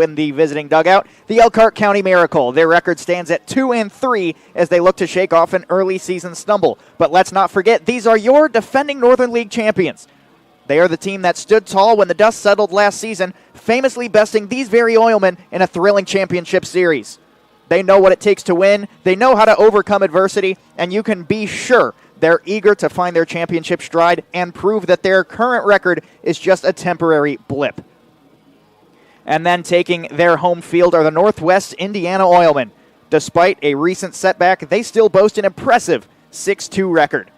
In the visiting dugout, the Elkhart County Miracle. Their record stands at 2-3 as they look to shake off an early season stumble. But let's not forget, these are your defending Northern League champions. They are the team that stood tall when the dust settled last season, famously besting these very Oilmen in a thrilling championship series. They know what it takes to win, they know how to overcome adversity, and you can be sure they're eager to find their championship stride and prove that their current record is just a temporary blip. And then taking their home field are the Northwest Indiana Oilmen. Despite a recent setback, they still boast an impressive 6-2 record.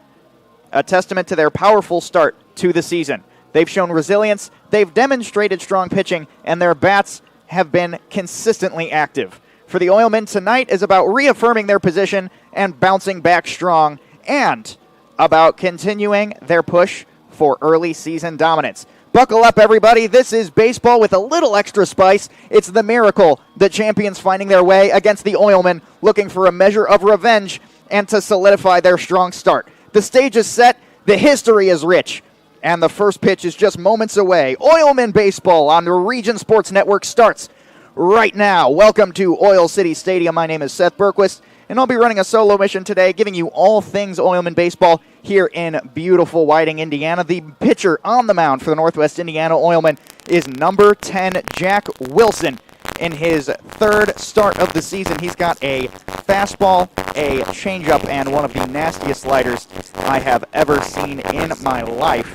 A testament to their powerful start to the season. They've shown resilience, they've demonstrated strong pitching, and their bats have been consistently active. For the Oilmen, tonight is about reaffirming their position and bouncing back strong, and about continuing their push for early season dominance. Buckle up, everybody. This is baseball with a little extra spice. It's the Miracle, the champions finding their way against the Oilmen, looking for a measure of revenge and to solidify their strong start. The stage is set, the history is rich, and the first pitch is just moments away. Oilmen baseball on the Region Sports Network starts right now. Welcome to Oil City Stadium. My name is Seth Berquist, and I'll be running a solo mission today, giving you all things Oilmen baseball here in beautiful Whiting, Indiana. The pitcher on the mound for the Northwest Indiana Oilmen is number 10, Jack Wilson. In his third start of the season, he's got a fastball, a changeup, and one of the nastiest sliders I have ever seen in my life.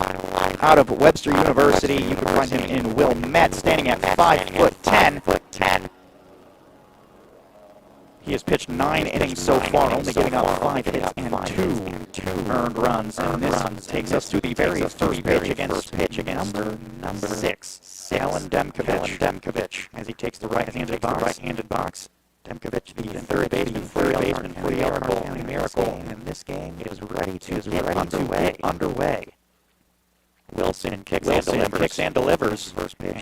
Out of Webster University, you can find him in Wilmette, standing at 5'10". He has pitched 9 innings so far, only giving up 5 hits and 2 earned runs. And this takes us to the very first pitch against number 6, Alan Demkovich. As he takes the right-handed box. Demkovich, the third baseman for the Elkhart County Miracle, and this game is ready to get underway. Wilson kicks and delivers. First pitch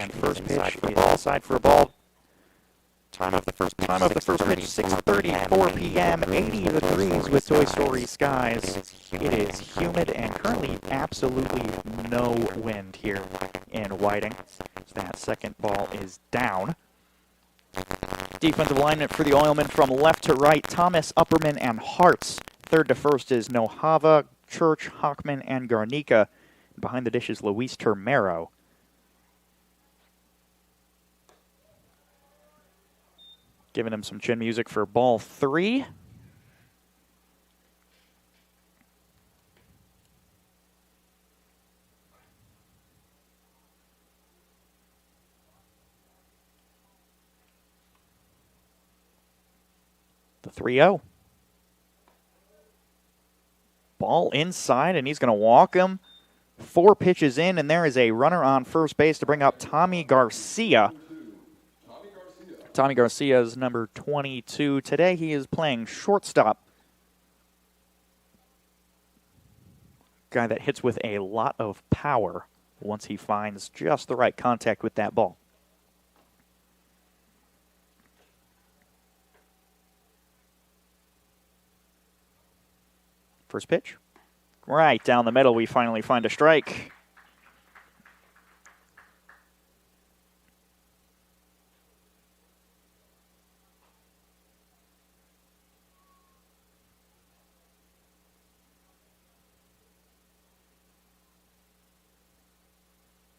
inside for a ball. Time of the first pitch, 6:34 p.m., 80 degrees with Toy Story skies. It is humid and currently absolutely no wind here in Whiting. That second ball is down. Defensive alignment for the Oilmen from left to right, Thomas, Upperman, and Hartz. Third to first is Nohava, Church, Hockman, and Garnica. Behind the dish is Luis Termero. Giving him some chin music for ball 3. The 3-0. Ball inside, and he's going to walk him. 4 pitches in, and there is a runner on first base to bring up Tommy Garcia. Tommy Garcia is number 22. Today he is playing shortstop. Guy that hits with a lot of power once he finds just the right contact with that ball. First pitch. Right down the middle, we finally find a strike.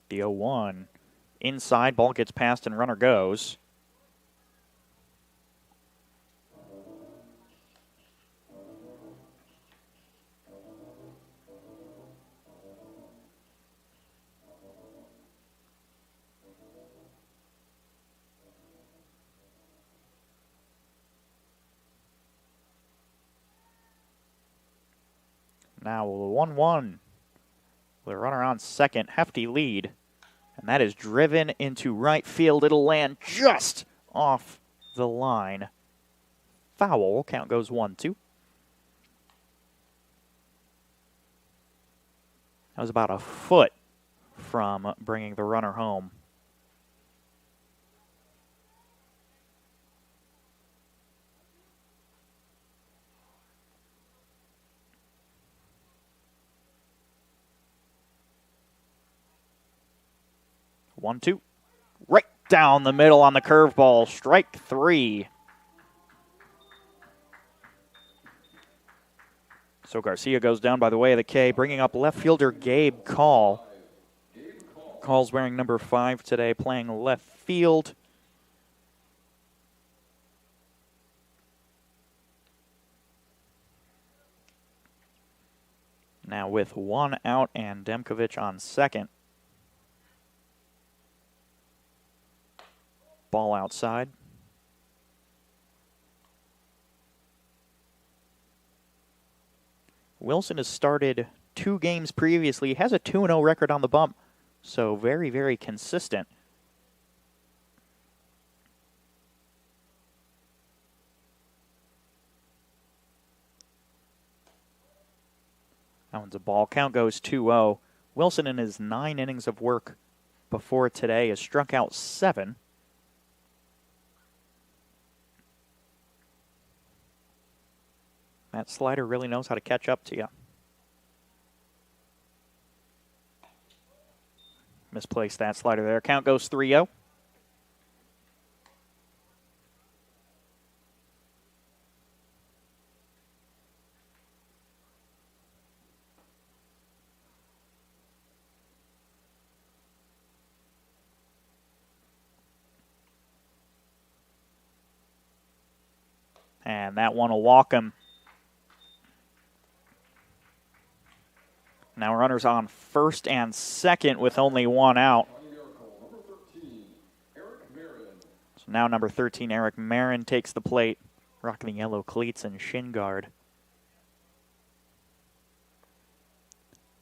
The 0-1. Inside, ball gets passed and runner goes. Now 1-1. With a runner on second, hefty lead. And that is driven into right field. It'll land just off the line. Foul. Count goes 1-2. That was about a foot from bringing the runner home. One, two. Right Down the middle on the curveball. Strike 3. So Garcia goes down by the way of the K, bringing up left fielder Gabe Call. Call's wearing number 5 today, playing left field. Now with 1 out and Demkovic on second. Ball outside. Wilson has started 2 games previously. He has a 2-0 record on the bump, so very, very consistent. That one's a ball. Count goes 2-0. Wilson, in his 9 innings of work before today, has struck out 7. That slider really knows how to catch up to you. Misplaced that slider there. Count goes 3-0. And that one will walk him. Now runners on first and second with only 1 out. So now number 13, Eric Marin, takes the plate, rocking the yellow cleats and shin guard.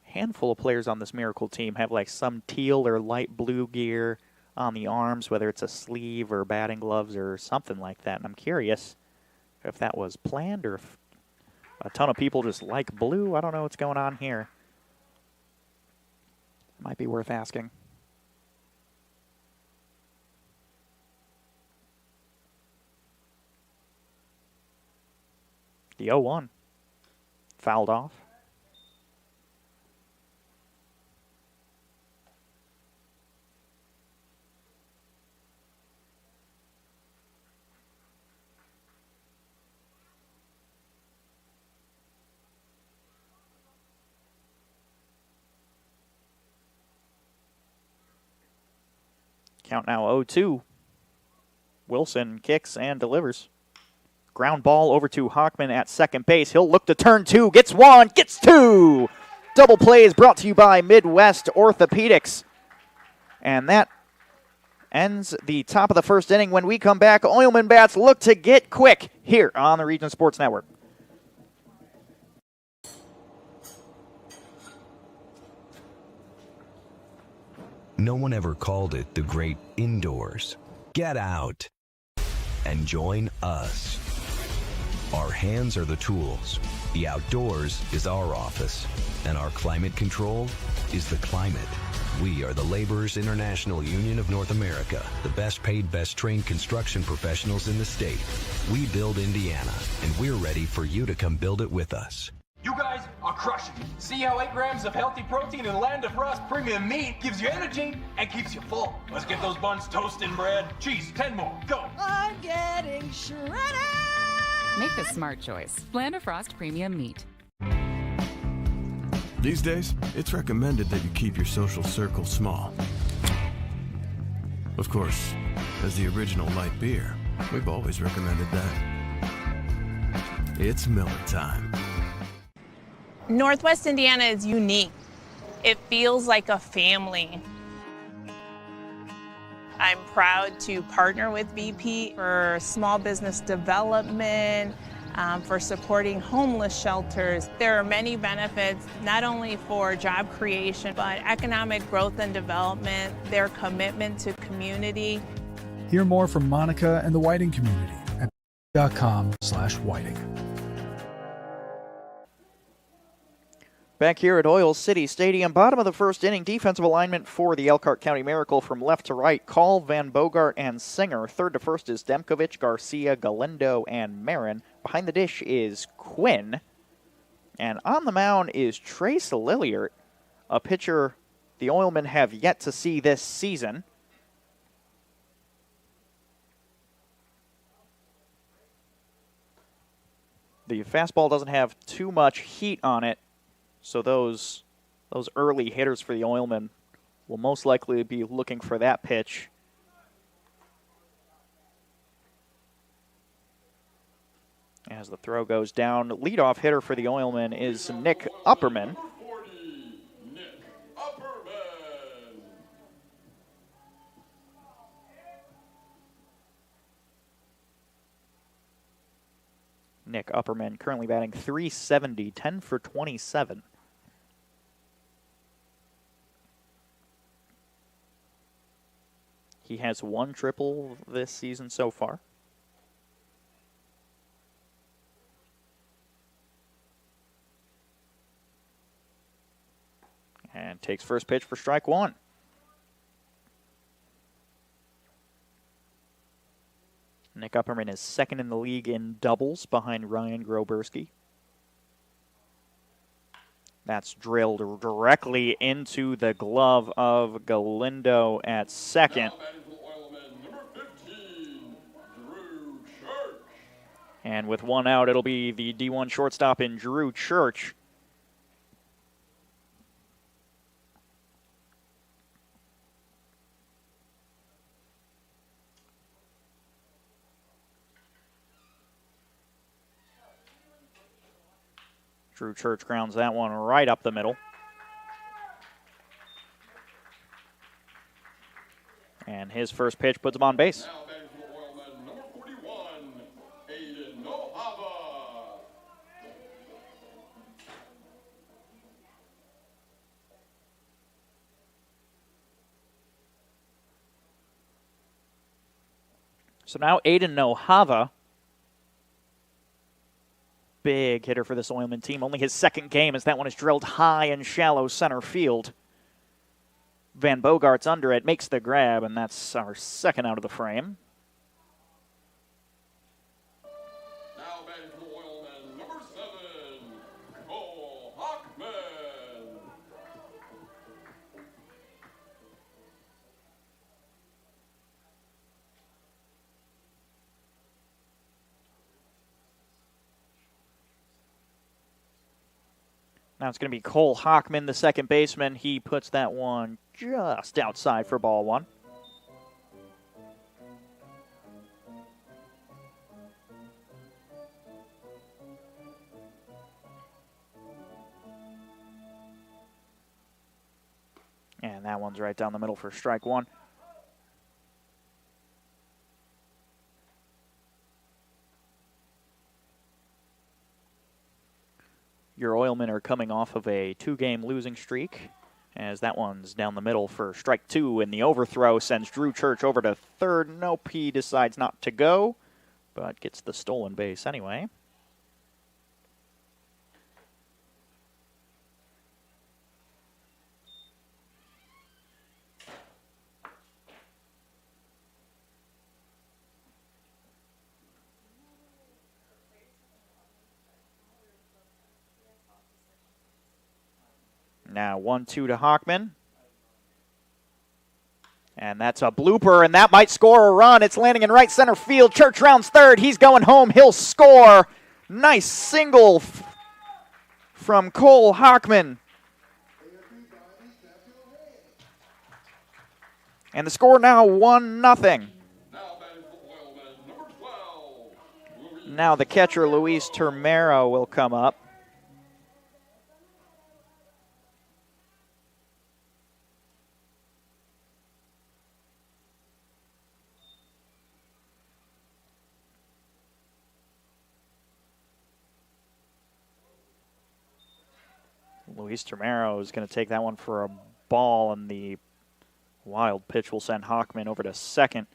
Handful of players on this Miracle team have like some teal or light blue gear on the arms, whether it's a sleeve or batting gloves or something like that. And I'm curious if that was planned or if a ton of people just like blue. I don't know what's going on here. Might be worth asking. The 0-1. Fouled off. Count now 0-2. Wilson kicks and delivers. Ground ball over to Hockman at second base. He'll look to turn 2. Gets 1, gets 2. Double play is brought to you by Midwest Orthopedics. And that ends the top of the first inning. When we come back, Oilmen bats look to get quick here on the Region Sports Network. No one ever called it the great indoors. Get out and join us. Our hands are the tools. The outdoors is our office. And our climate control is the climate. We are the Laborers International Union of North America, the best paid, best trained construction professionals in the state. We build Indiana, and we're ready for you to come build it with us. You guys are crushing it. See how 8 grams of healthy protein in Land of Frost premium meat gives you energy and keeps you full. Let's get those buns toasting, Brad. Cheese, 10 more, go. I'm getting shredded. Make the smart choice. Land of Frost premium meat. These days, it's recommended that you keep your social circle small. Of course, as the original light beer, we've always recommended that. It's Miller time. Northwest Indiana is unique. It feels like a family. I'm proud to partner with BP for small business development, for supporting homeless shelters. There are many benefits, not only for job creation, but economic growth and development, their commitment to community. Hear more from Monica and the Whiting community at .com/Whiting. Back here at Oil City Stadium, bottom of the first inning, defensive alignment for the Elkhart County Miracle from left to right. Call, Van Bogart, and Singer. Third to first is Demkovic, Garcia, Galindo, and Marin. Behind the dish is Quinn. And on the mound is Trace Lilliard, a pitcher the Oilmen have yet to see this season. The fastball doesn't have too much heat on it, so those early hitters for the Oilmen will most likely be looking for that pitch. As the throw goes down, leadoff hitter for the Oilmen is Nick Upperman. Nick Upperman currently batting .370, 10 for 27. He has 1 triple this season so far. And takes first pitch for strike 1. Nick Upperman is second in the league in doubles behind Ryan Groberski. That's drilled directly into the glove of Galindo at second. And with 1 out, it'll be the D1 shortstop in Drew Church. Drew Church grounds that one right up the middle. And his first pitch puts him on base. So now Aiden Nohava, big hitter for this Oilman team. Only his second game as that one is drilled high and shallow center field. Van Bogart's under it, makes the grab, and that's our second out of the frame. Now batting for the Oilmen, number 7, Cole Hockman. Now it's going to be Cole Hockman, the second baseman. He puts that one just outside for ball 1. And that one's right down the middle for strike 1. Your Oilmen are coming off of a 2-game losing streak, as that one's down the middle for strike 2, and the overthrow sends Drew Church over to third. Nope, he decides not to go, but gets the stolen base anyway. Now 1-2 to Hockman. And that's a blooper, and that might score a run. It's landing in right center field. Church rounds third. He's going home. He'll score. Nice single from Cole Hockman. And the score now 1-0. Now the catcher, Luis Termero, will come up. Luis Termero is going to take that one for a ball, and the wild pitch will send Hockman over to second.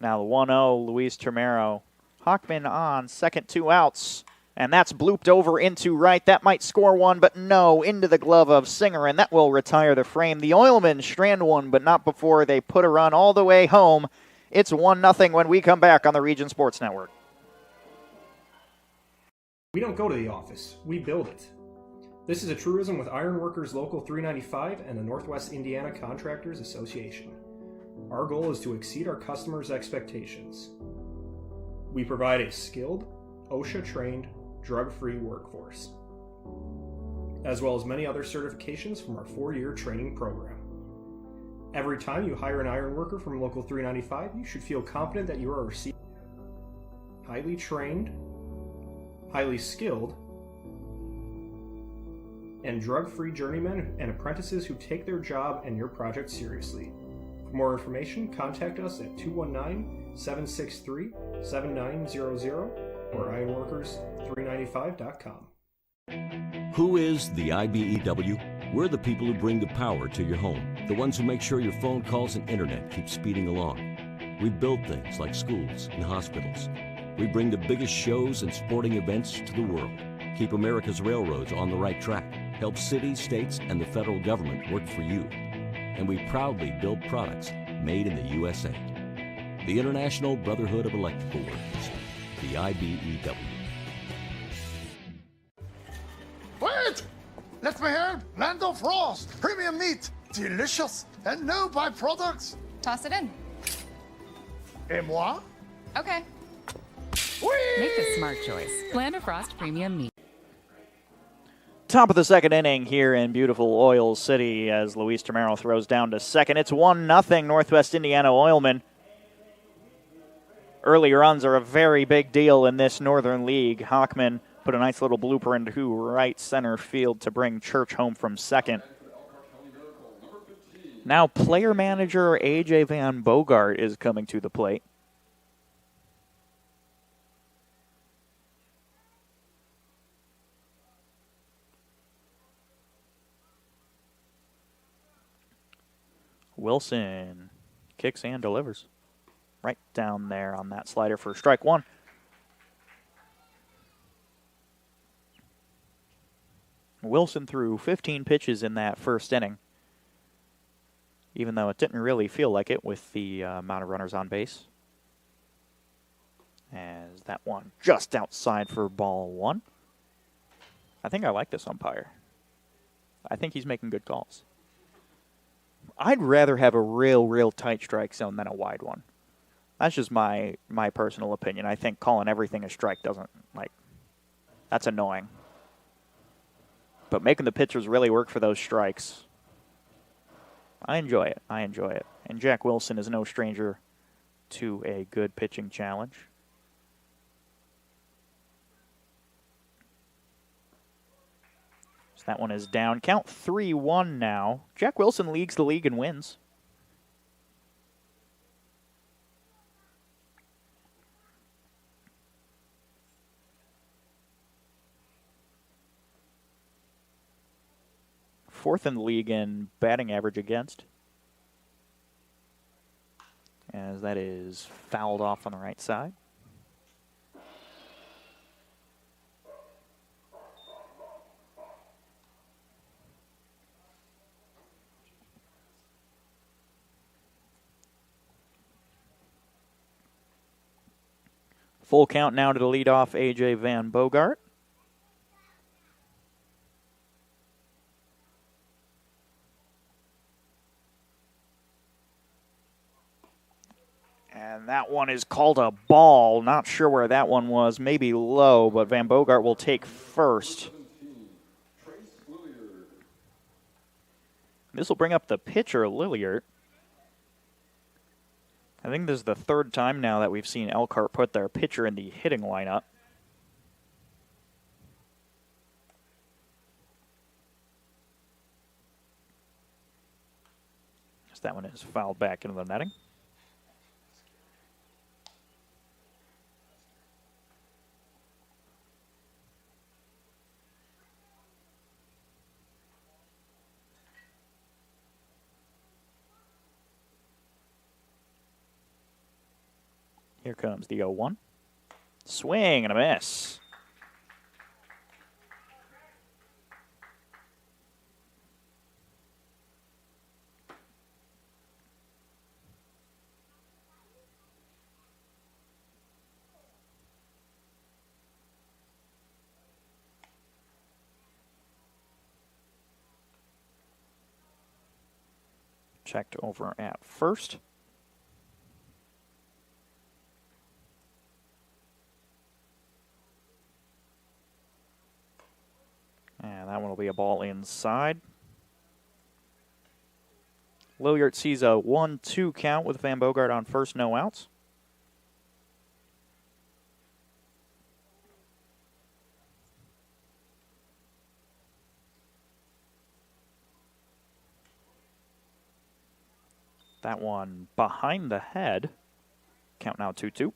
Now the 1-0, Luis Termero. Hockman on second, 2 outs. And that's blooped over into right. That might score one, but no, into the glove of Singer, and that will retire the frame. The Oilmen strand one, but not before they put a run all the way home. It's 1-0 when we come back on the Region Sports Network. We don't go to the office, we build it. This is a truism with Ironworkers Local 395 and the Northwest Indiana Contractors Association. Our goal is to exceed our customers' expectations. We provide a skilled, OSHA-trained, drug-free workforce, as well as many other certifications from our 4-year training program. Every time you hire an ironworker from Local 395, you should feel confident that you are receiving highly trained, highly skilled, and drug-free journeymen and apprentices who take their job and your project seriously. For more information, contact us at 219-763-7900 or ironworkers395.com. Who is the IBEW? We're the people who bring the power to your home, the ones who make sure your phone calls and internet keep speeding along. We build things like schools and hospitals. We bring the biggest shows and sporting events to the world, keep America's railroads on the right track, help cities, states, and the federal government work for you. And we proudly build products made in the USA. The International Brotherhood of Electrical Workers, the IBEW. Wait! Let me help! Land of Frost! Premium meat! Delicious! And no byproducts! Toss it in. Et moi? Okay. Whee! Make the smart choice. Land of Frost Premium Meat. Top of the second inning here in beautiful Oil City as Luis Tamaro throws down to second. It's 1-0 Northwest Indiana Oilmen. Early runs are a very big deal in this Northern League. Hockman put a nice little blooper into right center field to bring Church home from second. Now player manager A.J. Van Bogart is coming to the plate. Wilson kicks and delivers. Right down there on that slider for strike one. Wilson threw 15 pitches in that first inning, even though it didn't really feel like it with the amount of runners on base. As that one just outside for ball one. I think I like this umpire. I think he's making good calls. I'd rather have a real tight strike zone than a wide one. That's just my personal opinion. I think calling everything a strike doesn't, that's annoying. But making the pitchers really work for those strikes, I enjoy it. And Jack Wilson is no stranger to a good pitching challenge. So that one is down. Count 3-1 now. Jack Wilson leads the league in wins. Fourth in the league in batting average against. As that is fouled off on the right side. Full count now to the leadoff A.J. Van Bogart. And that one is called a ball. Not sure where that one was. Maybe low, but Van Bogart will take first. This will bring up the pitcher, Lilliard. I think this is the third time now that we've seen Elkhart put their pitcher in the hitting lineup. So that one is fouled back into the netting. Here comes the 0-1. Swing and a miss. checked over at first. And that one will be a ball inside. Lilliard sees a 1-2 count with Van Bogart on first, no outs. That one behind the head. Count now 2-2.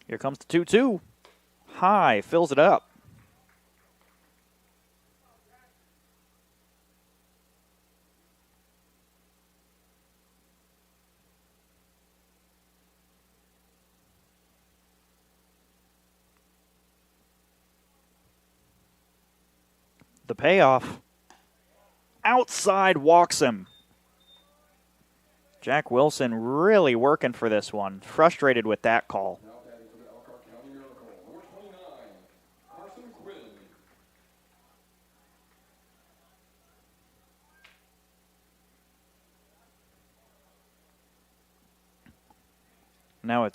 Here comes the 2-2. High, fills it up. The payoff. Outside walks him. Jack Wilson really working for this one. Frustrated with that call. Now batting for the Elkhart County Miracle, number 29, Carson Quinn. Now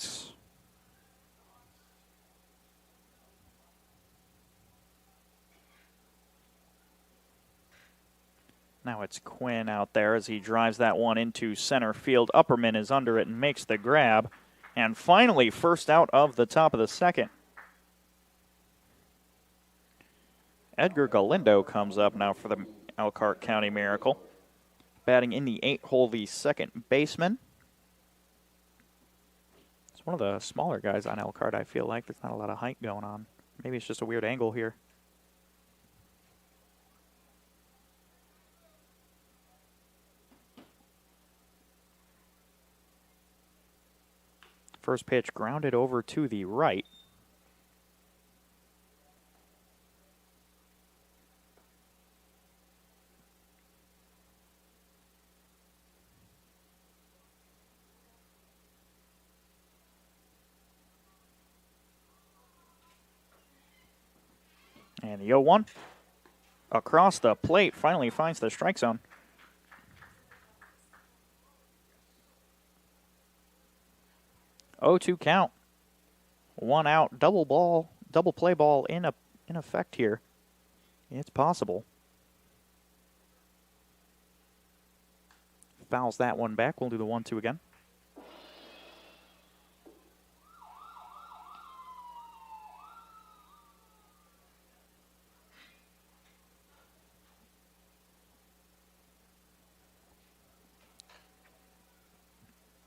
it's Quinn out there as he drives that one into center field. Upperman is under it and makes the grab. And finally, first out of the top of the second. Edgar Galindo comes up now for the Elkhart County Miracle. Batting in the 8th hole, the second baseman. It's one of the smaller guys on Elkhart, I feel like. There's not a lot of height going on. Maybe it's just a weird angle here. First pitch grounded over to the right. And the 0-1 across the plate finally finds the strike zone. Oh, 2 count. 1 out, double play ball in effect here. It's possible. Fouls that one back. We'll do the 1-2 again.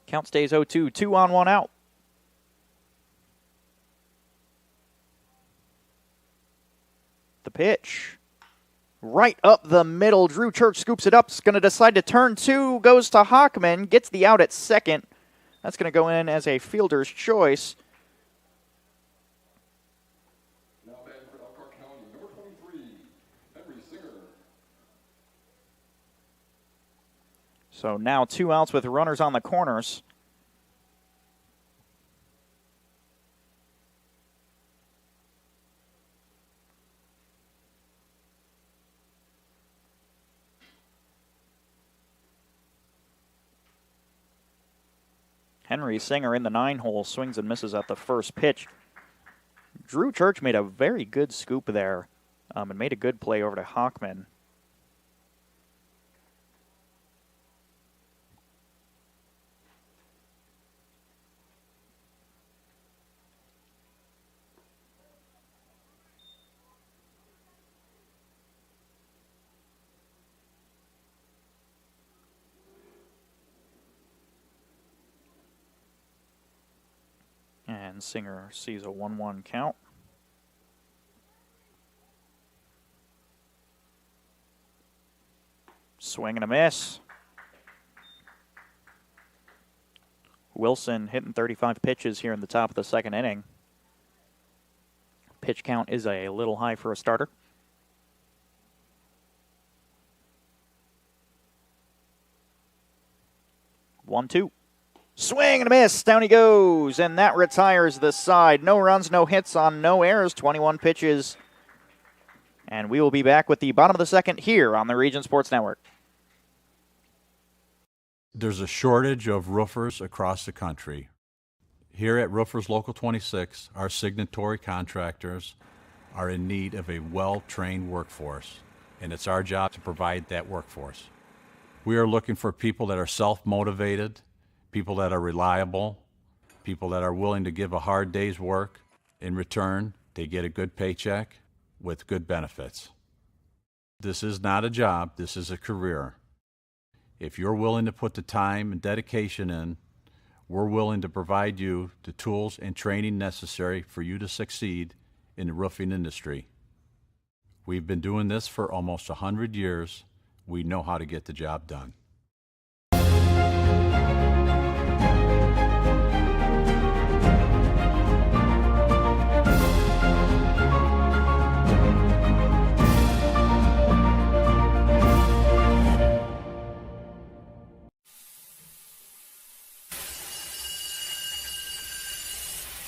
Count stays 0-2, 2 on, 1 out. The pitch. Right up the middle. Drew Church scoops it up. Is going to decide to turn 2. Goes to Hockman. Gets the out at second. That's going to go in as a fielder's choice. Now batting for Elkhart County, number 23, Henry Singer. So now 2 outs with runners on the corners. Henry Singer in the 9 hole swings and misses at the first pitch. Drew Church made a very good scoop there and made a good play over to Hockman. And Singer sees a 1-1 count. Swing and a miss. Wilson hitting 35 pitches here in the top of the second inning. Pitch count is a little high for a starter. 1-2. Swing and a miss. Down he goes, and that retires the side. No runs, no hits on no errors. 21 pitches. And we will be back with the bottom of the second here on the Region Sports Network. There's a shortage of roofers across the country. Here at Roofers Local 26, our signatory contractors are in need of a well-trained workforce, and it's our job to provide that workforce. We are looking for people that are self-motivated, people that are reliable, people that are willing to give a hard day's work. In return, they get a good paycheck with good benefits. This is not a job, this is a career. If you're willing to put the time and dedication in, we're willing to provide you the tools and training necessary for you to succeed in the roofing industry. We've been doing this for almost 100 years. We know how to get the job done.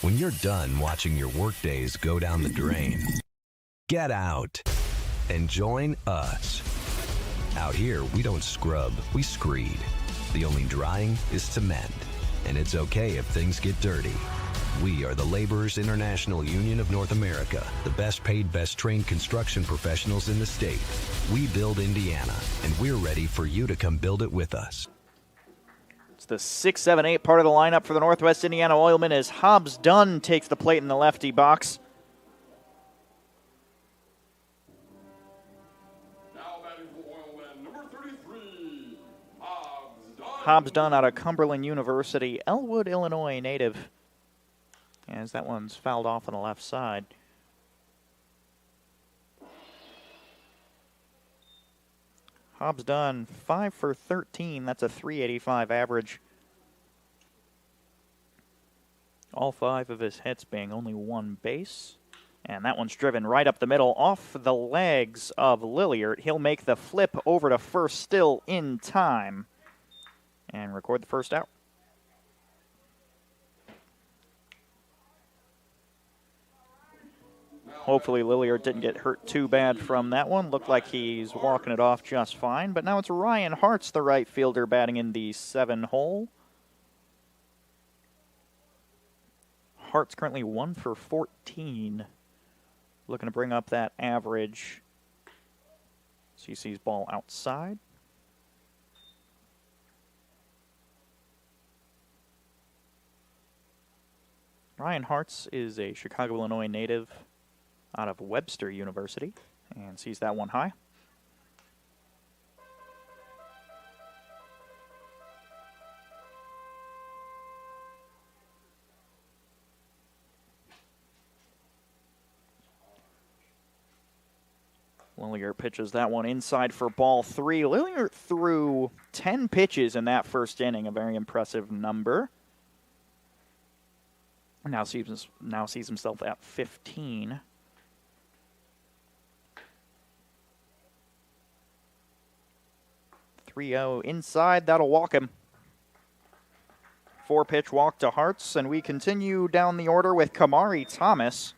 When you're done watching your workdays go down the drain, get out and join us. Out here, we don't scrub, we screed. The only drying is cement, and it's okay if things get dirty. We are the Laborers International Union of North America, the best paid, best trained construction professionals in the state. We build Indiana, and we're ready for you to come build it with us. It's the 6, 7, 8 part of the lineup for the Northwest Indiana Oilmen as Hobbs Dunn takes the plate in the lefty box. Now batting for Oilmen, number 33, Hobbs Dunn. Hobbs Dunn out of Cumberland University, Elwood, Illinois native. As that one's fouled off on the left side. Hobbs Dunn, 5 for 13. That's a .385 average. All 5 of his hits being only one base. And that one's driven right up the middle off the legs of Lilliard. He'll make the flip over to first still in time and record the first out. Hopefully Lilliard didn't get hurt too bad from that one. Looked like he's walking it off just fine. But now it's Ryan Hartz, the right fielder, batting in the 7 hole. Hartz currently 1 for 14. Looking to bring up that average. CC's ball outside. Ryan Hartz is a Chicago, Illinois native out of Webster University, and sees that one high. Lilliard pitches that one inside for ball 3. Lilliard threw 10 pitches in that first inning, a very impressive number. Now sees himself at 15. .30 inside, that'll walk him. 4-pitch walk to Hartz, and we continue down the order with Kamari Thomas.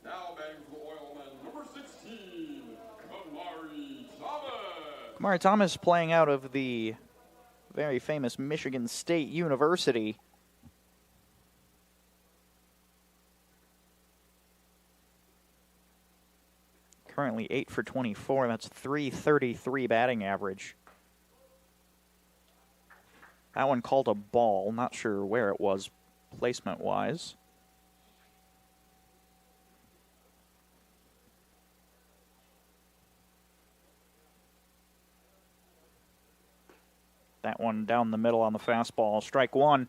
Now batting for Oilmen, number 16, Kamari Thomas. Kamari Thomas playing out of the very famous Michigan State University. Currently 8 for 24. That's .333 batting average. That one called a ball. Not sure where it was placement-wise. That one down the middle on the fastball. Strike one.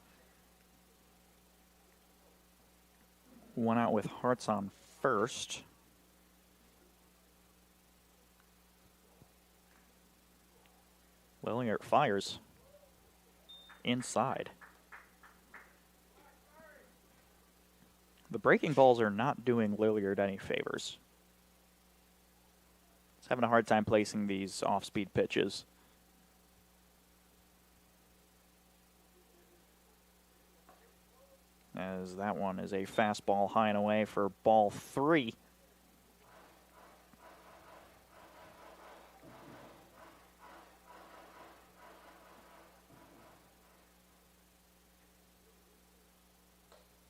One out with Hartz on first. Lilliard fires inside. The breaking balls are not doing Lilliard any favors. He's having a hard time placing these off-speed pitches. As that one is a fastball high and away for ball 3.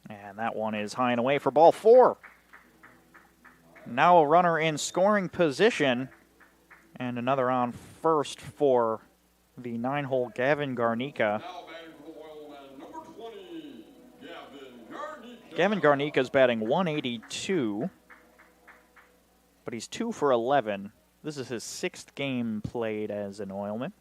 And that one is high and away for ball 4. Now a runner in scoring position. And another on first for the 9-hole Gavin Garnica. Gavin Garnica's batting 182, but he's 2 for 11. This is his 6th game played as an Oilman.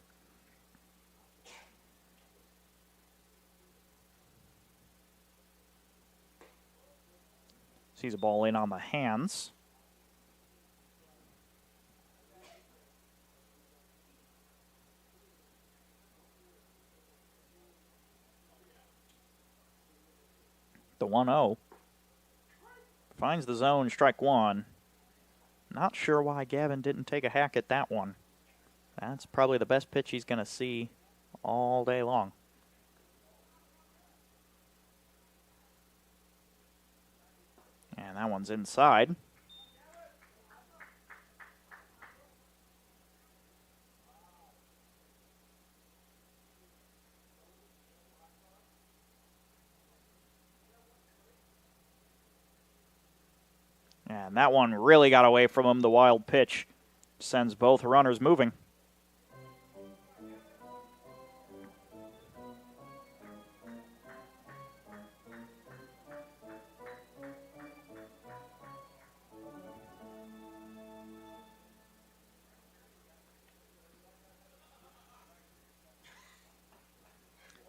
Sees a ball in on the hands. The 1-0. Finds the zone, strike 1. Not sure why Gavin didn't take a hack at that one. That's probably the best pitch he's going to see all day long. And that one's inside. And that one really got away from him. The wild pitch sends both runners moving.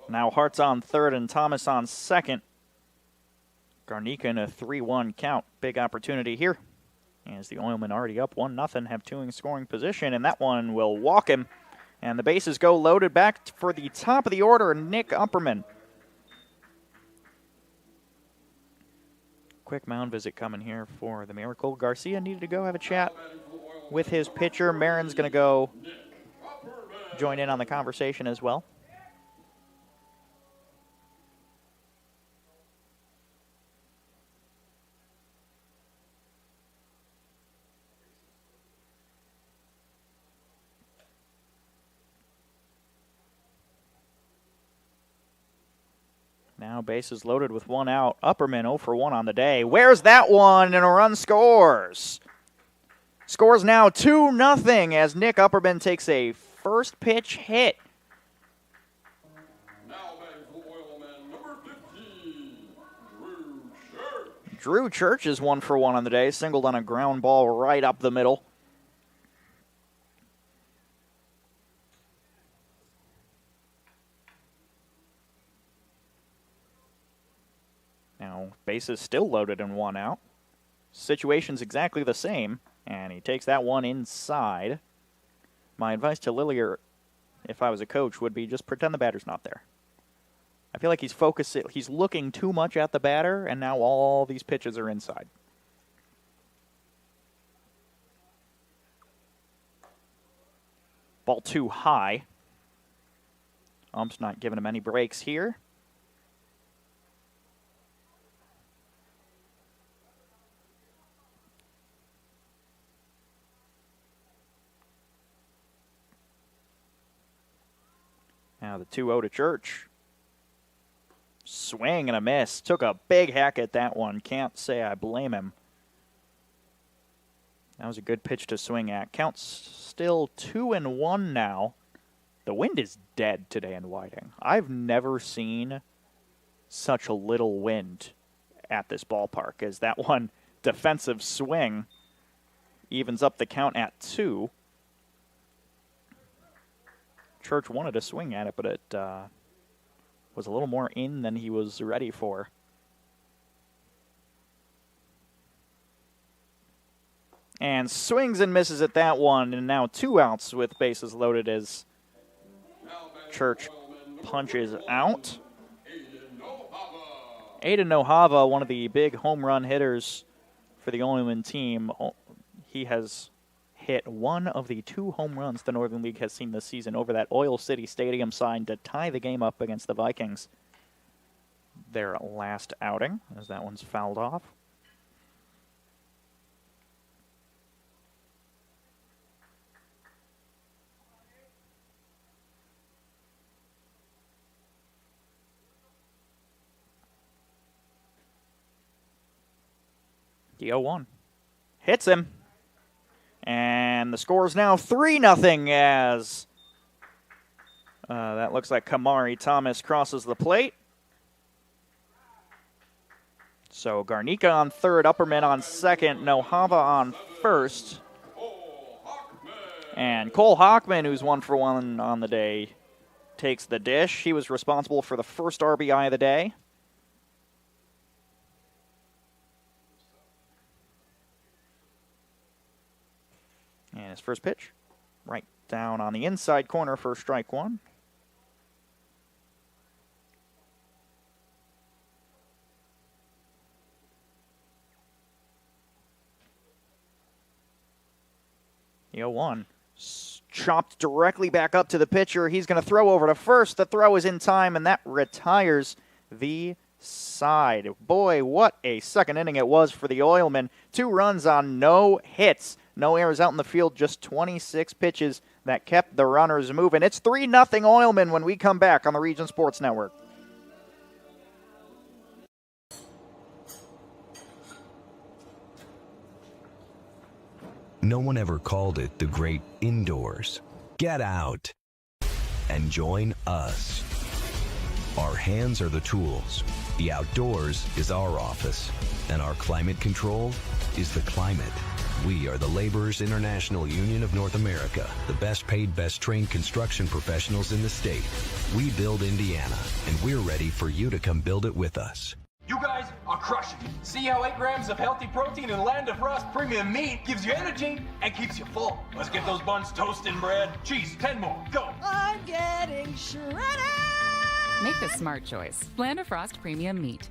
Now Hart's on third and Thomas on second. Garnica in a 3-1 count. Big opportunity here. As the Oilmen already up 1-0, have 2 in scoring position, and that one will walk him. And the bases go loaded back for the top of the order, Nick Upperman. Quick mound visit coming here for the Miracle. Garcia needed to go have a chat with his pitcher. Marin's going to go join in on the conversation as well. Now bases loaded with 1 out. Upperman 0 for 1 on the day. Where's that one? And a run scores. Scores now 2-0 as Nick Upperman takes a first pitch hit. Now batting for Oilman, number 15, Drew Church. Drew Church is 1 for 1 on the day. Singled on a ground ball right up the middle. Now, bases still loaded and 1 out. Situation's exactly the same, and he takes that one inside. My advice to Lillier, if I was a coach, would be just pretend the batter's not there. I feel like he's looking too much at the batter, and now all these pitches are inside. Ball 2 high. Ump's not giving him any breaks here. Now the 2-0 to Church. Swing and a miss. Took a big hack at that one. Can't say I blame him. That was a good pitch to swing at. Count's still 2-1 now. The wind is dead today in Whiting. I've never seen such a little wind at this ballpark as that one defensive swing evens up the count at 2. Church wanted to swing at it, but it was a little more in than he was ready for. And swings and misses at that one, and now 2 outs with bases loaded as Church punches out. Aiden Nohava, one of the big home run hitters for the Oilman team. He has hit one of the 2 home runs the Northern League has seen this season over that Oil City Stadium sign to tie the game up against the Vikings. Their last outing, as that one's fouled off. The 0-1. Hits him. And the score is now 3-0 as that looks like Kamari Thomas crosses the plate. So Garnica on third, Upperman on second, Nohava on first. And Cole Hockman, who's 1 for 1 on the day, takes the dish. He was responsible for the first RBI of the day. And his first pitch, right down on the inside corner for strike 1. The 0-1. Chopped directly back up to the pitcher. He's going to throw over to first. The throw is in time, and that retires the side. Boy, what a second inning it was for the Oilmen. 2 runs on no hits. No errors out in the field, just 26 pitches that kept the runners moving. It's 3-0 Oilmen when we come back on the Region Sports Network. No one ever called it the great indoors. Get out and join us. Our hands are the tools. The outdoors is our office. And our climate control is the climate. We are the Laborers International Union of North America, the best paid, best trained construction professionals in the state. We build Indiana, and we're ready for you to come build it with us. You guys are crushing it. See how 8 grams of healthy protein in Land of Frost premium meat gives you energy and keeps you full. Let's get those buns toasted and bread. Cheese, 10 more, go. I'm getting shredded. Make the smart choice. Land of Frost Premium Meat.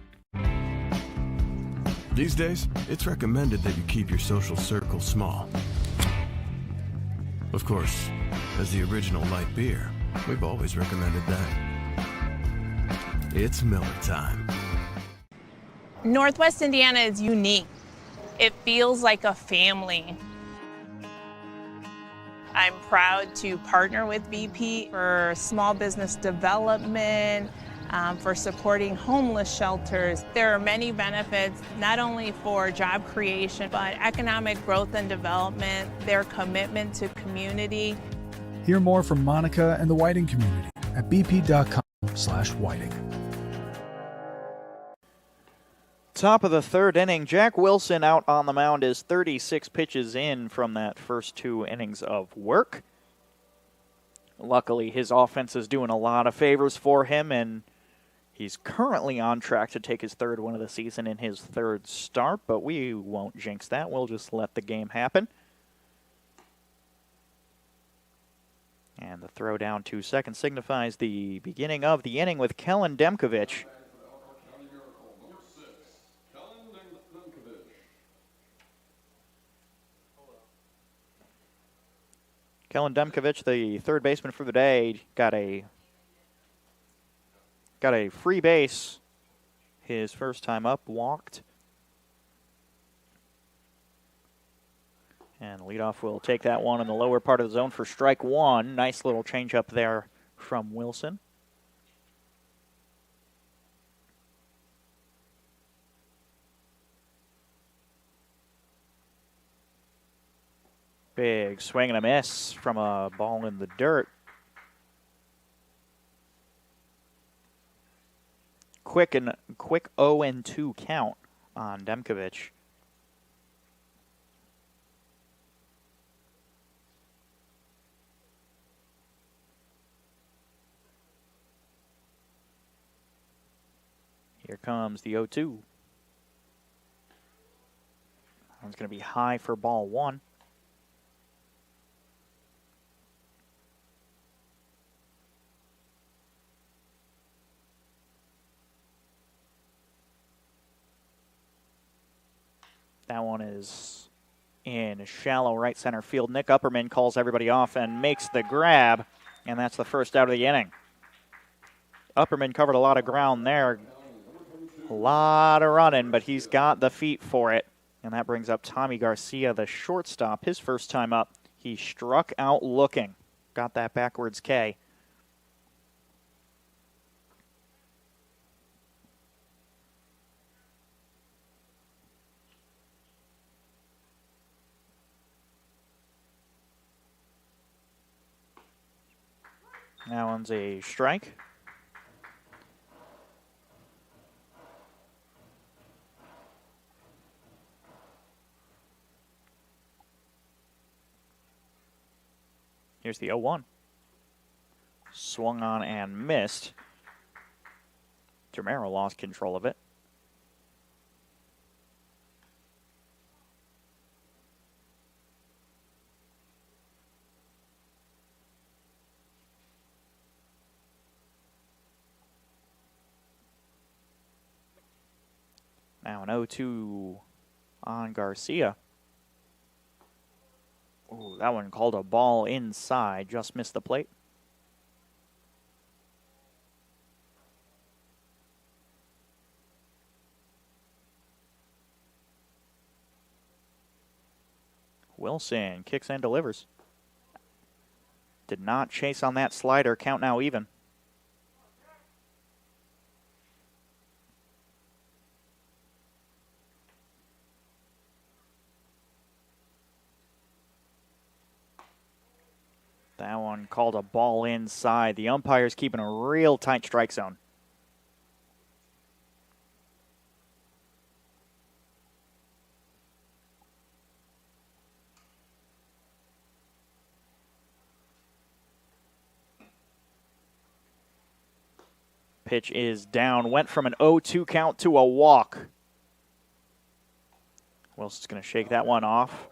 These days, it's recommended that you keep your social circle small. Of course, as the original light beer, we've always recommended that. It's Miller time. Northwest Indiana is unique. It feels like a family. I'm proud to partner with BP for small business development, for supporting homeless shelters. There are many benefits, not only for job creation, but economic growth and development, their commitment to community. Hear more from Monica and the Whiting community at bp.com/whiting. Top of the third inning, Jack Wilson out on the mound is 36 pitches in from that first 2 innings of work. Luckily, his offense is doing a lot of favors for him, and he's currently on track to take his 3rd win of the season in his 3rd start, but we won't jinx that. We'll just let the game happen. And the throw down 2 seconds signifies the beginning of the inning with Kellen Demkovich. Kellen Demkovich, the 3rd baseman for the day, got a free base his first time up, walked. And leadoff will take that one in the lower part of the zone for strike 1. Nice little changeup there from Wilson. Big swing and a miss from a ball in the dirt. Quick 0-2 count on Demkovich. Here comes the 0-2. One's going to be high for ball 1. That one is in shallow right center field. Nick Upperman calls everybody off and makes the grab, and that's the first out of the inning. Upperman covered a lot of ground there. A lot of running, but he's got the feet for it. And that brings up Tommy Garcia, the shortstop. His first time up, he struck out looking. Got that backwards K. That one's a strike. Here's the 0-1. Swung on and missed. Termero lost control of it. Now an 0-2 on Garcia. Ooh, that one called a ball inside, just missed the plate. Wilson kicks and delivers. Did not chase on that slider, count now even. That one called a ball inside. The umpire's keeping a real tight strike zone. Pitch is down. Went from an 0-2 count to a walk. Wilson's going to shake that one off.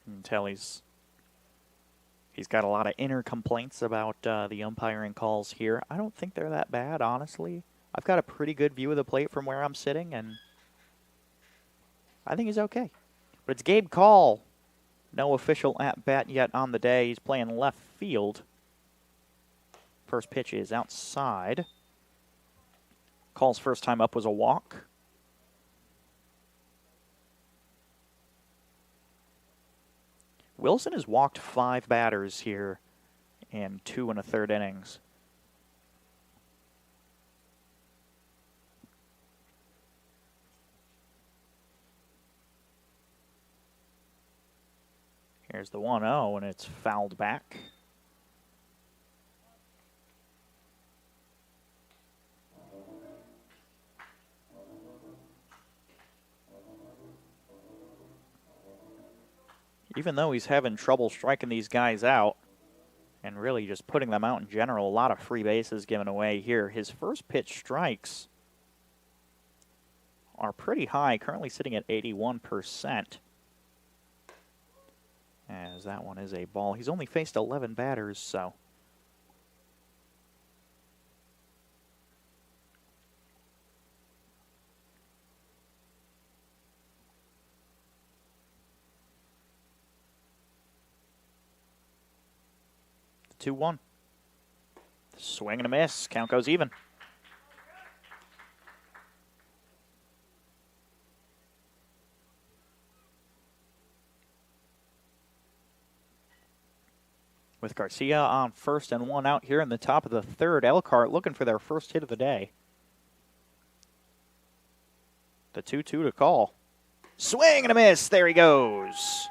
Until he's got a lot of inner complaints about the umpiring calls here. I don't think they're that bad, honestly. I've got a pretty good view of the plate from where I'm sitting, and I think he's okay. But it's Gabe Call. No official at-bat yet on the day. He's playing left field. First pitch is outside. Call's first time up was a walk. Wilson has walked 5 batters here in 2 1/3 innings. Here's the 1-0, and it's fouled back. Even though he's having trouble striking these guys out and really just putting them out in general, a lot of free bases given away here. His first pitch strikes are pretty high, currently sitting at 81%. As that one is a ball. He's only faced 11 batters, so. The 2-1. Swing and a miss. Count goes even. With Garcia on first and 1 out here in the top of the 3rd. Elkhart looking for their first hit of the day. The 2-2 to call. Swing and a miss. There he goes.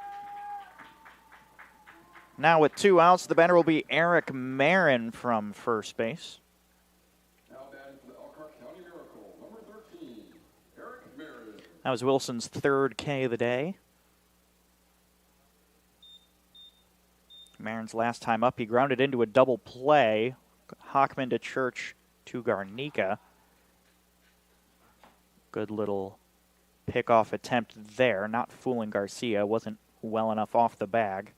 Now with 2 outs, the batter will be Eric Marin from first base. Now batting for the Elkhart County Miracle, number 13, Eric Marin. That was Wilson's 3rd K of the day. Marin's last time up, he grounded into a double play. Hockman to Church to Garnica. Good little pickoff attempt there. Not fooling Garcia. Wasn't well enough off the bag.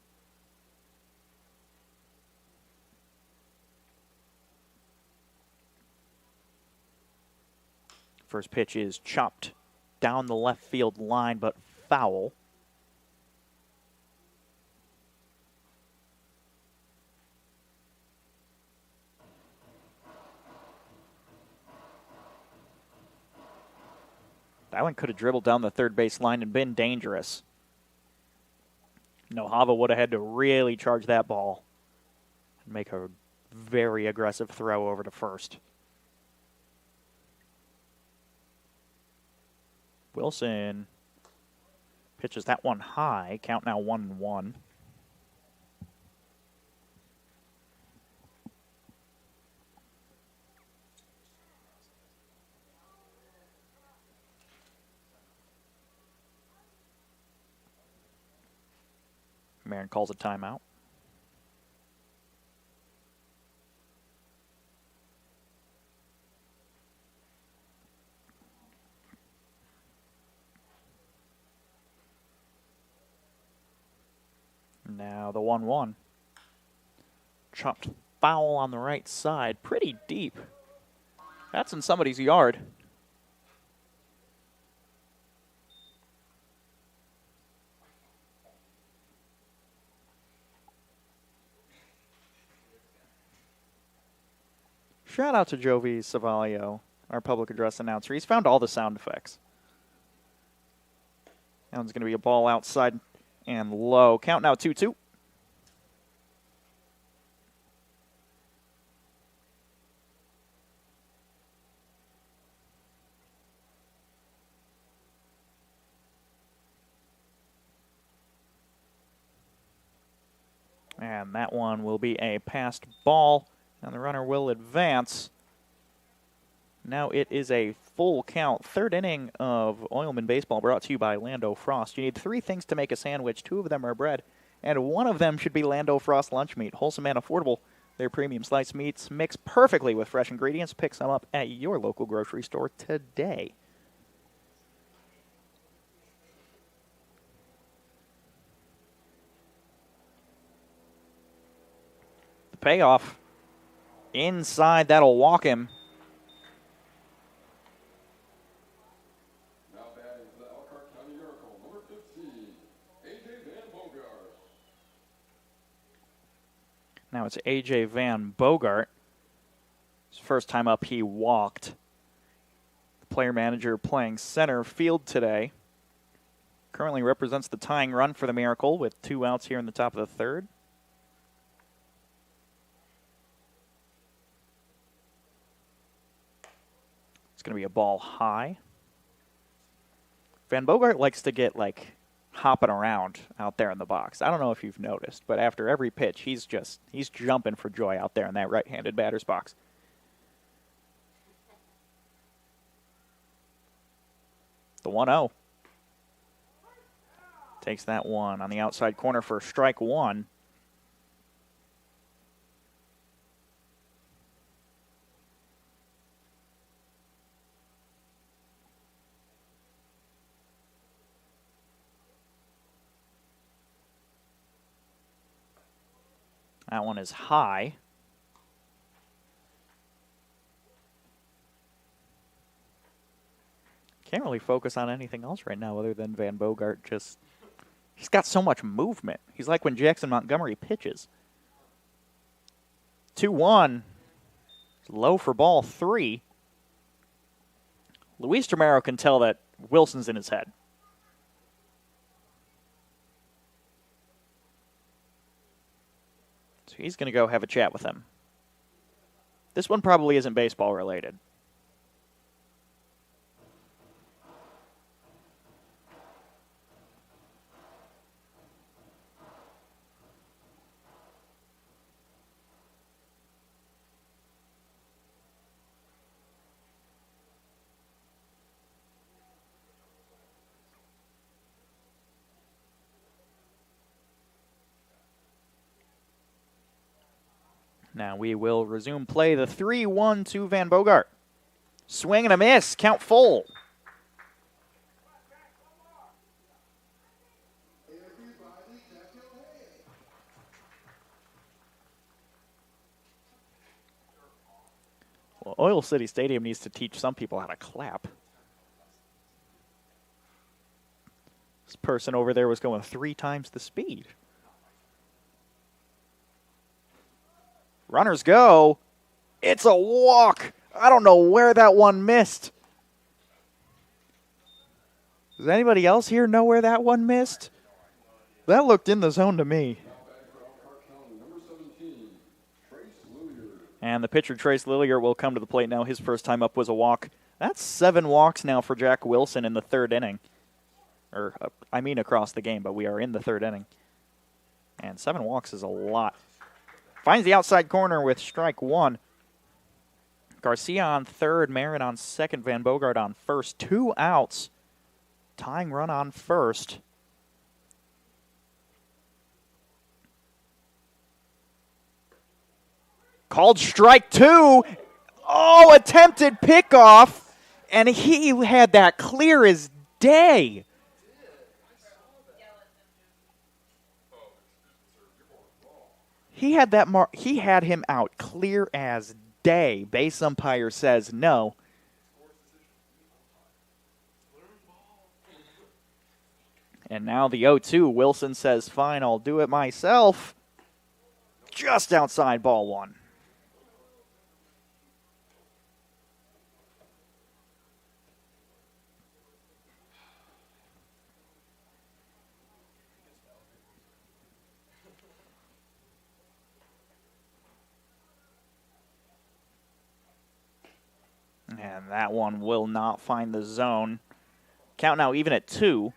First pitch is chopped down the left field line, but foul. That one could have dribbled down the third base line and been dangerous. Hava would have had to really charge that ball and make a very aggressive throw over to first. Wilson pitches that one high. Count now 1-1. Marin calls a timeout. Now the 1-1. Chopped foul on the right side. Pretty deep. That's in somebody's yard. Shout out to Jovi Savalio, our public address announcer. He's found all the sound effects. That one's going to be a ball outside and low. Count now 2-2. And that one will be a passed ball. And the runner will advance. Now it is a full count. Third inning of Oilmen baseball brought to you by Lando Frost. You need 3 things to make a sandwich. 2 of them are bread. And 1 of them should be Lando Frost lunch meat. Wholesome and affordable. Their premium sliced meats mix perfectly with fresh ingredients. Pick some up at your local grocery store today. The payoff. Inside, that'll walk him. Now batting for the Elkhart County Miracle, number 15, A.J. Van Bogart. Now it's A.J. Van Bogart. His first time up, he walked. The player manager playing center field today. Currently represents the tying run for the Miracle with 2 outs here in the top of the third. Going to be a ball high. Van Bogart likes to get hopping around out there in the box. I don't know if you've noticed, but after every pitch, he's jumping for joy out there in that right-handed batter's box. The 1-0. Takes that one on the outside corner for strike 1. That one is high. Can't really focus on anything else right now other than Van Bogart. He's got so much movement. He's like when Jackson Montgomery pitches. 2-1. Low for ball 3. Luis Romero can tell that Wilson's in his head. So he's going to go have a chat with him. This one probably isn't baseball related. Now we will resume play. The 3-1 to Van Bogart. Swing and a miss. Count full. Well, Oil City Stadium needs to teach some people how to clap. This person over there was going 3 times the speed. Runners go. It's a walk. I don't know where that one missed. Does anybody else here know where that one missed? That looked in the zone to me. And the pitcher, Trace Lillier, will come to the plate now. His first time up was a walk. That's 7 walks now for Jack Wilson in the 3rd inning. Across the game, but we are in the 3rd inning. And 7 walks is a lot. Finds the outside corner with strike 1. Garcia on 3rd, Marin on 2nd, Van Bogart on 1st. 2 outs. Tying run on 1st. Called strike 2. Oh, attempted pickoff. And he had that clear as day. He had him out clear as day. Base umpire says no. And now the 0-2. Wilson says, fine, I'll do it myself. Just outside, ball 1. And that one will not find the zone. Count now even at 2.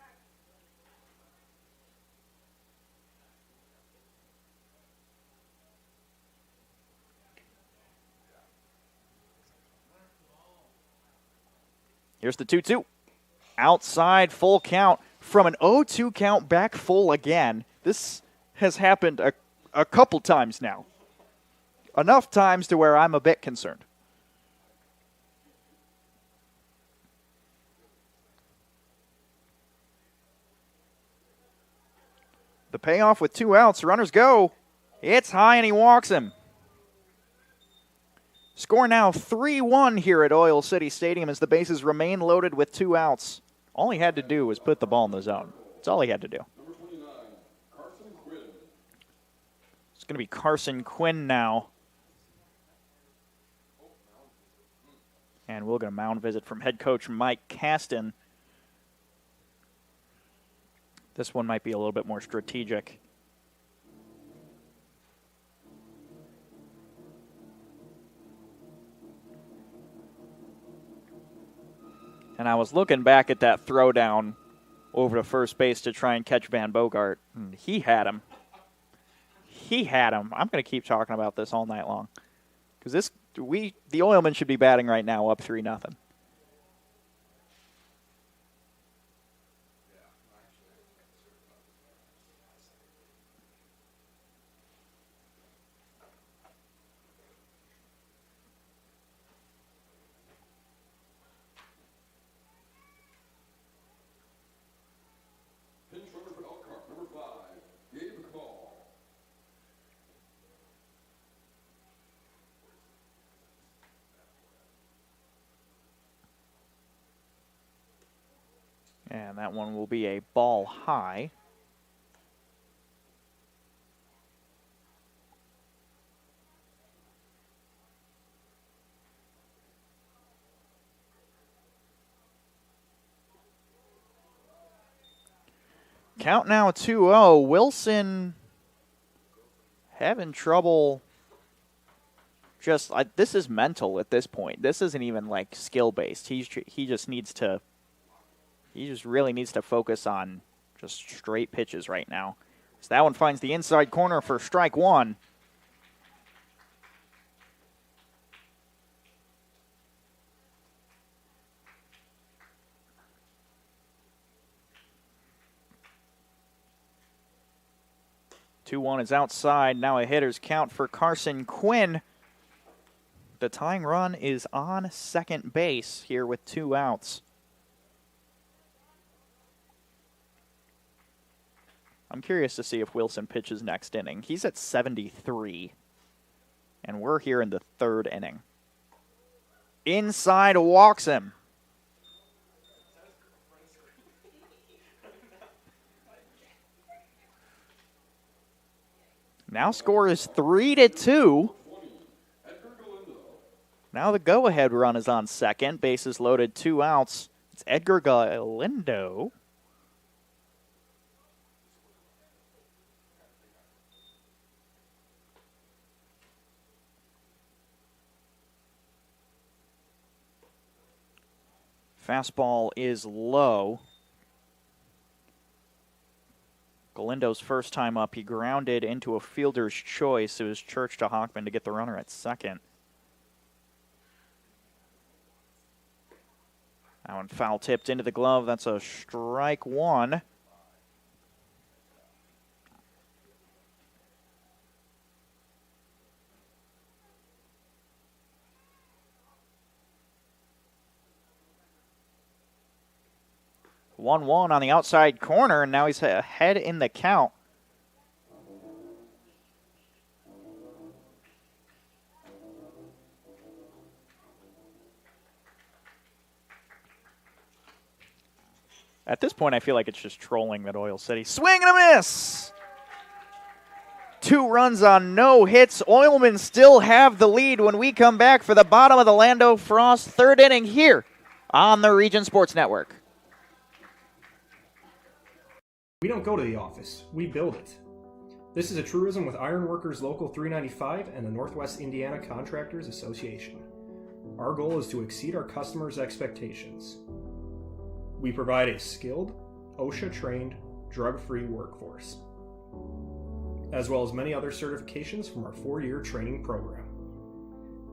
Here's the 2-2. Outside, full count. From an 0-2 count, back full again. This has happened a couple times now. Enough times to where I'm a bit concerned. The payoff with 2 outs. Runners go. It's high and he walks him. Score now 3-1 here at Oil City Stadium as the bases remain loaded with 2 outs. All he had to do was put the ball in the zone. That's all he had to do. It's going to be Carson Quinn now. And we'll get a mound visit from head coach Mike Caston. This one might be a little bit more strategic. And I was looking back at that throwdown over to first base to try and catch Van Bogart. And he had him. He had him. I'm going to keep talking about this all night long. Because the Oilmen should be batting right now up 3-0. Pinch runner for Elkhart, number 5, Gabe Call. And that one will be a ball high. Count now 2-0. Wilson having trouble. This is mental at this point. This isn't even like skill based. He just really needs to focus on just straight pitches right now. So that one finds the inside corner for strike 1. Two-1 is outside. Now a hitter's count for Carson Quinn. The tying run is on second base here with 2 outs. I'm curious to see if Wilson pitches next inning. He's at 73, and we're here in the 3rd inning. Inside, walks him. Now score is 3-2. Now the go-ahead run is on second. Bases loaded, 2 outs. It's Edgar Galindo. Fastball is low. Galindo's first time up, he grounded into a fielder's choice. It was Church to Hockman to get the runner at second. That one foul tipped into the glove. That's a strike one. One on the outside corner, and now he's ahead in the count. At this point, I feel like it's just trolling that Oil City. Swing and a miss! 2 runs on no hits. Oilmen still have the lead when we come back for the bottom of the Lando Frost third inning here on the Region Sports Network. We don't go to the office, we build it. This is a truism with Ironworkers Local 395 and the Northwest Indiana Contractors Association. Our goal is to exceed our customers' expectations. We provide a skilled, OSHA-trained, drug-free workforce, as well as many other certifications from our 4-year training program.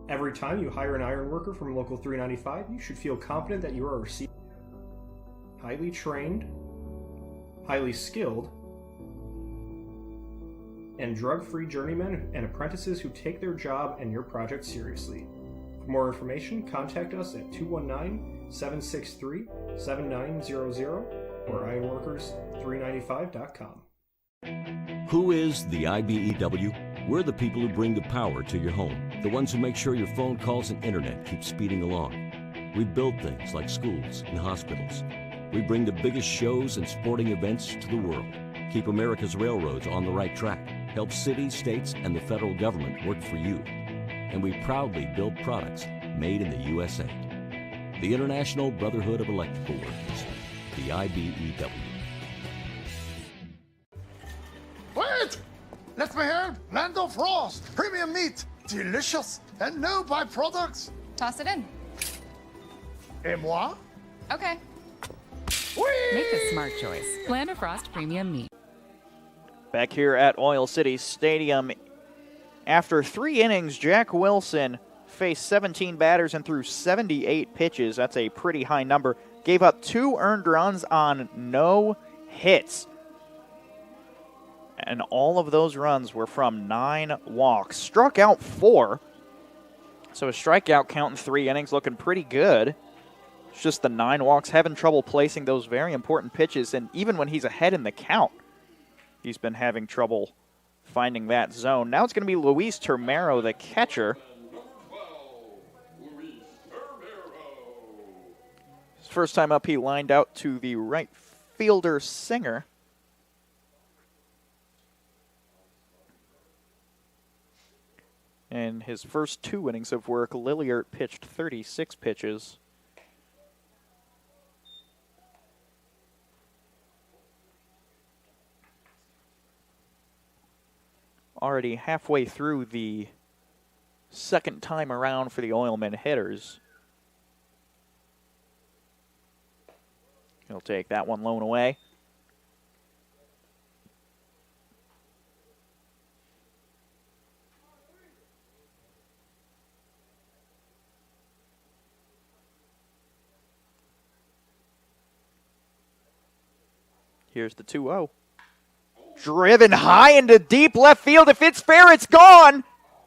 Every time you hire an ironworker from Local 395, you should feel confident that you are receiving highly trained, highly skilled, and drug-free journeymen and apprentices who take their job and your project seriously. For more information, contact us at 219-763-7900 or ironworkers395.com. Who is the IBEW? We're the people who bring the power to your home, the ones who make sure your phone calls and internet keep speeding along. We build things like schools and hospitals. We bring the biggest shows and sporting events to the world, keep America's railroads on the right track, help cities, states, and the federal government work for you. And we proudly build products made in the USA. The International Brotherhood of Electrical Workers, the IBEW. Wait! Let me help! Lando Frost! Premium meat! Delicious! And no byproducts! Toss it in. Et moi? Okay. Make the smart choice. Lando Frost Premium Meat. Back here at Oil City Stadium, after 3 innings, Jack Wilson faced 17 batters and threw 78 pitches. That's a pretty high number. Gave up 2 earned runs on no hits. And all of those runs were from 9 walks. Struck out 4. So a strikeout count in 3 innings looking pretty good. It's just the 9 walks, having trouble placing those very important pitches. And even when he's ahead in the count, he's been having trouble finding that zone. Now it's going to be Luis Termero, the catcher. His first time up, he lined out to the right fielder Singer. In his first 2 innings of work, Lilliard pitched 36 pitches. Already halfway through the second time around for the Oilmen hitters. He'll take that one lone away. Here's the 2-0. Driven high into deep left field. If it's fair, it's gone.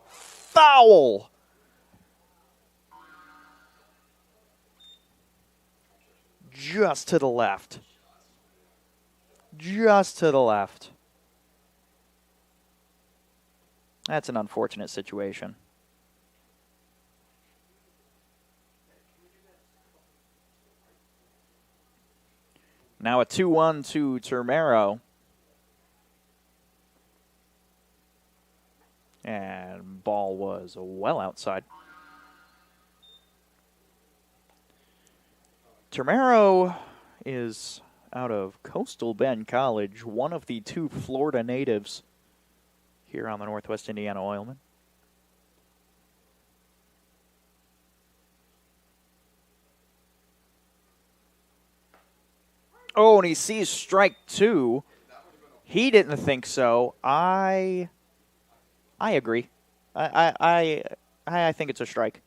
Foul. Just to the left. Just to the left. That's an unfortunate situation. Now a 2-1 to Termero. ball was well outside. Termero is out of Coastal Bend College, one of the 2 Florida natives here on the Northwest Indiana Oilmen. Oh, and he sees strike 2. He didn't think so. I agree. I think it's a strike.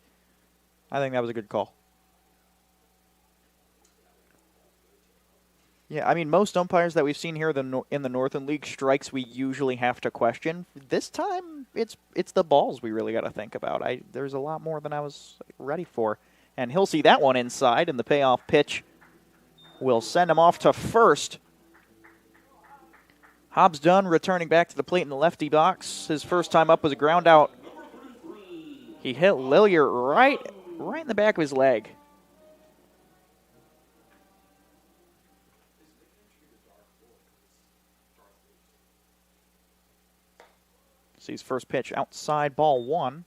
I think that was a good call. Yeah, I mean, most umpires that we've seen here in the Northern League, strikes we usually have to question. This time, it's the balls we really got to think about. There's a lot more than I was ready for. And he'll see that one inside, and the payoff pitch will send him off to first. Hobbs Dunn returning back to the plate in the lefty box. His first time up was a ground out. He hit Lillier right in the back of his leg. Sees first pitch outside, ball 1.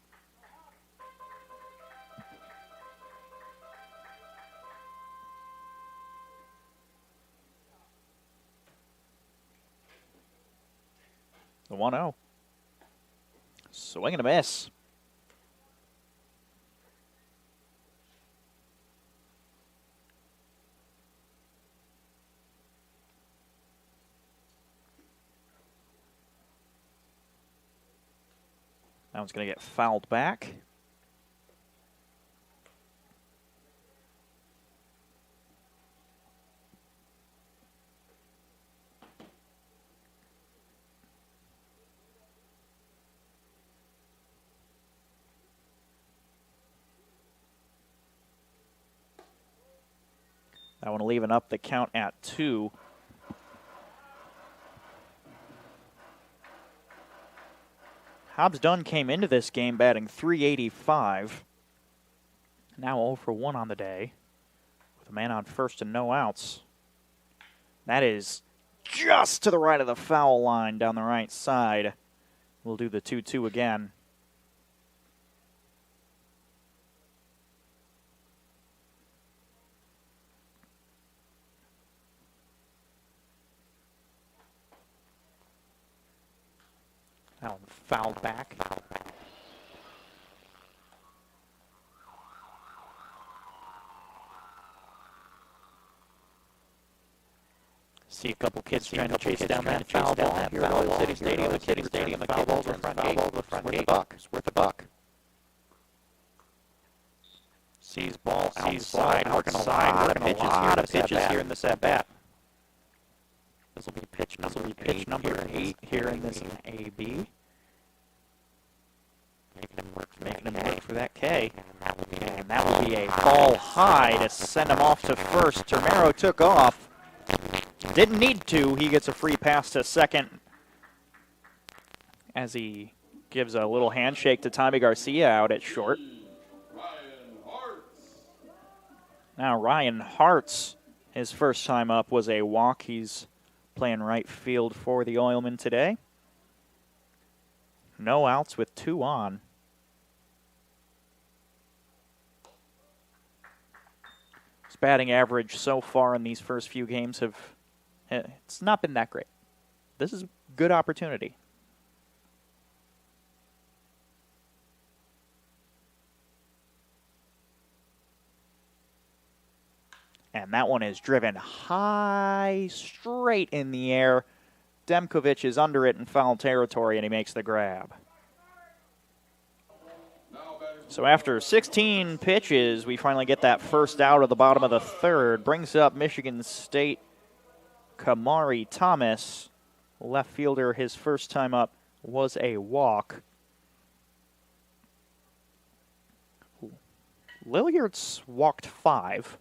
The 1-0. Swing and a miss. That one's going to get fouled back. That one leaving up the count at 2. Hobbs Dunn came into this game batting .385. Now 0 for 1 on the day, with a man on first and no outs. That is just to the right of the foul line down the right side. We'll do the 2-2 again. That one fouled back. See a couple kids trying to chase down that foul ball here at Oil City Stadium. The kids stadium, the foul ball to the front gate. Worth a buck. Sees ball outside, working a lot of pitches here in this at-bat. This will be pitch number 8 here in this AB. Making him work for that K. And that will be a ball high to send him off to first. Termero took off. Didn't need to. He gets a free pass to second as he gives a little handshake to Tommy Garcia out at short. Now Ryan Hartz, his first time up was a walk. He's playing right field for the Oilmen today. No outs with 2 on. His batting average so far in these first few games it's not been that great. This is a good opportunity. And that one is driven high, straight in the air. Demkovic is under it in foul territory, and he makes the grab. So after 16 pitches, we finally get that first out of the bottom of the third. Brings up Michigan State Kamari Thomas. Left fielder, his first time up was a walk. Lilliard's walked 5.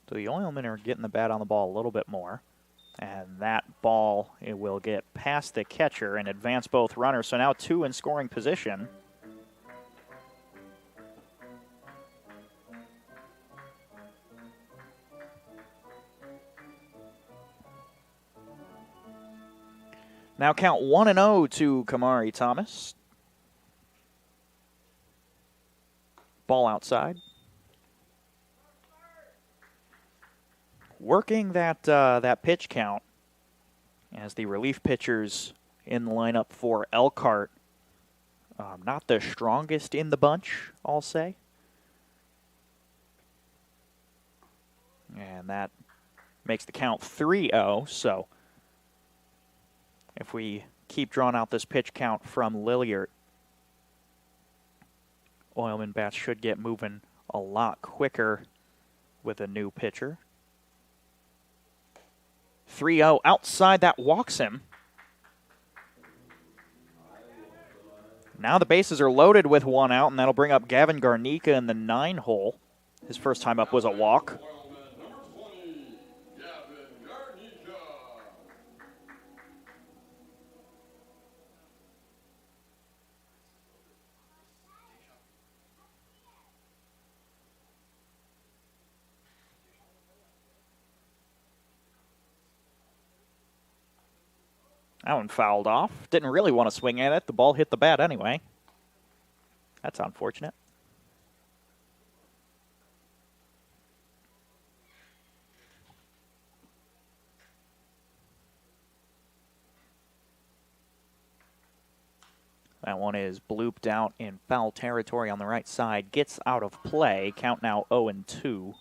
So the Oilmen are getting the bat on the ball a little bit more. And that ball, it will get past the catcher and advance both runners. So now 2 in scoring position. Now count 1-0 to Kamari Thomas. Ball outside. Working that pitch count as the relief pitchers in the lineup for Elkhart. Not the strongest in the bunch, I'll say. And that makes the count 3-0. So if we keep drawing out this pitch count from Lilliard, Oilmen bats should get moving a lot quicker with a new pitcher. 3-0 outside, that walks him. Now the bases are loaded with 1 out, and that'll bring up Gavin Garnica in the 9 hole. His first time up was a walk. That one fouled off. Didn't really want to swing at it. The ball hit the bat anyway. That's unfortunate. That one is blooped out in foul territory on the right side. Gets out of play. Count now 0-2.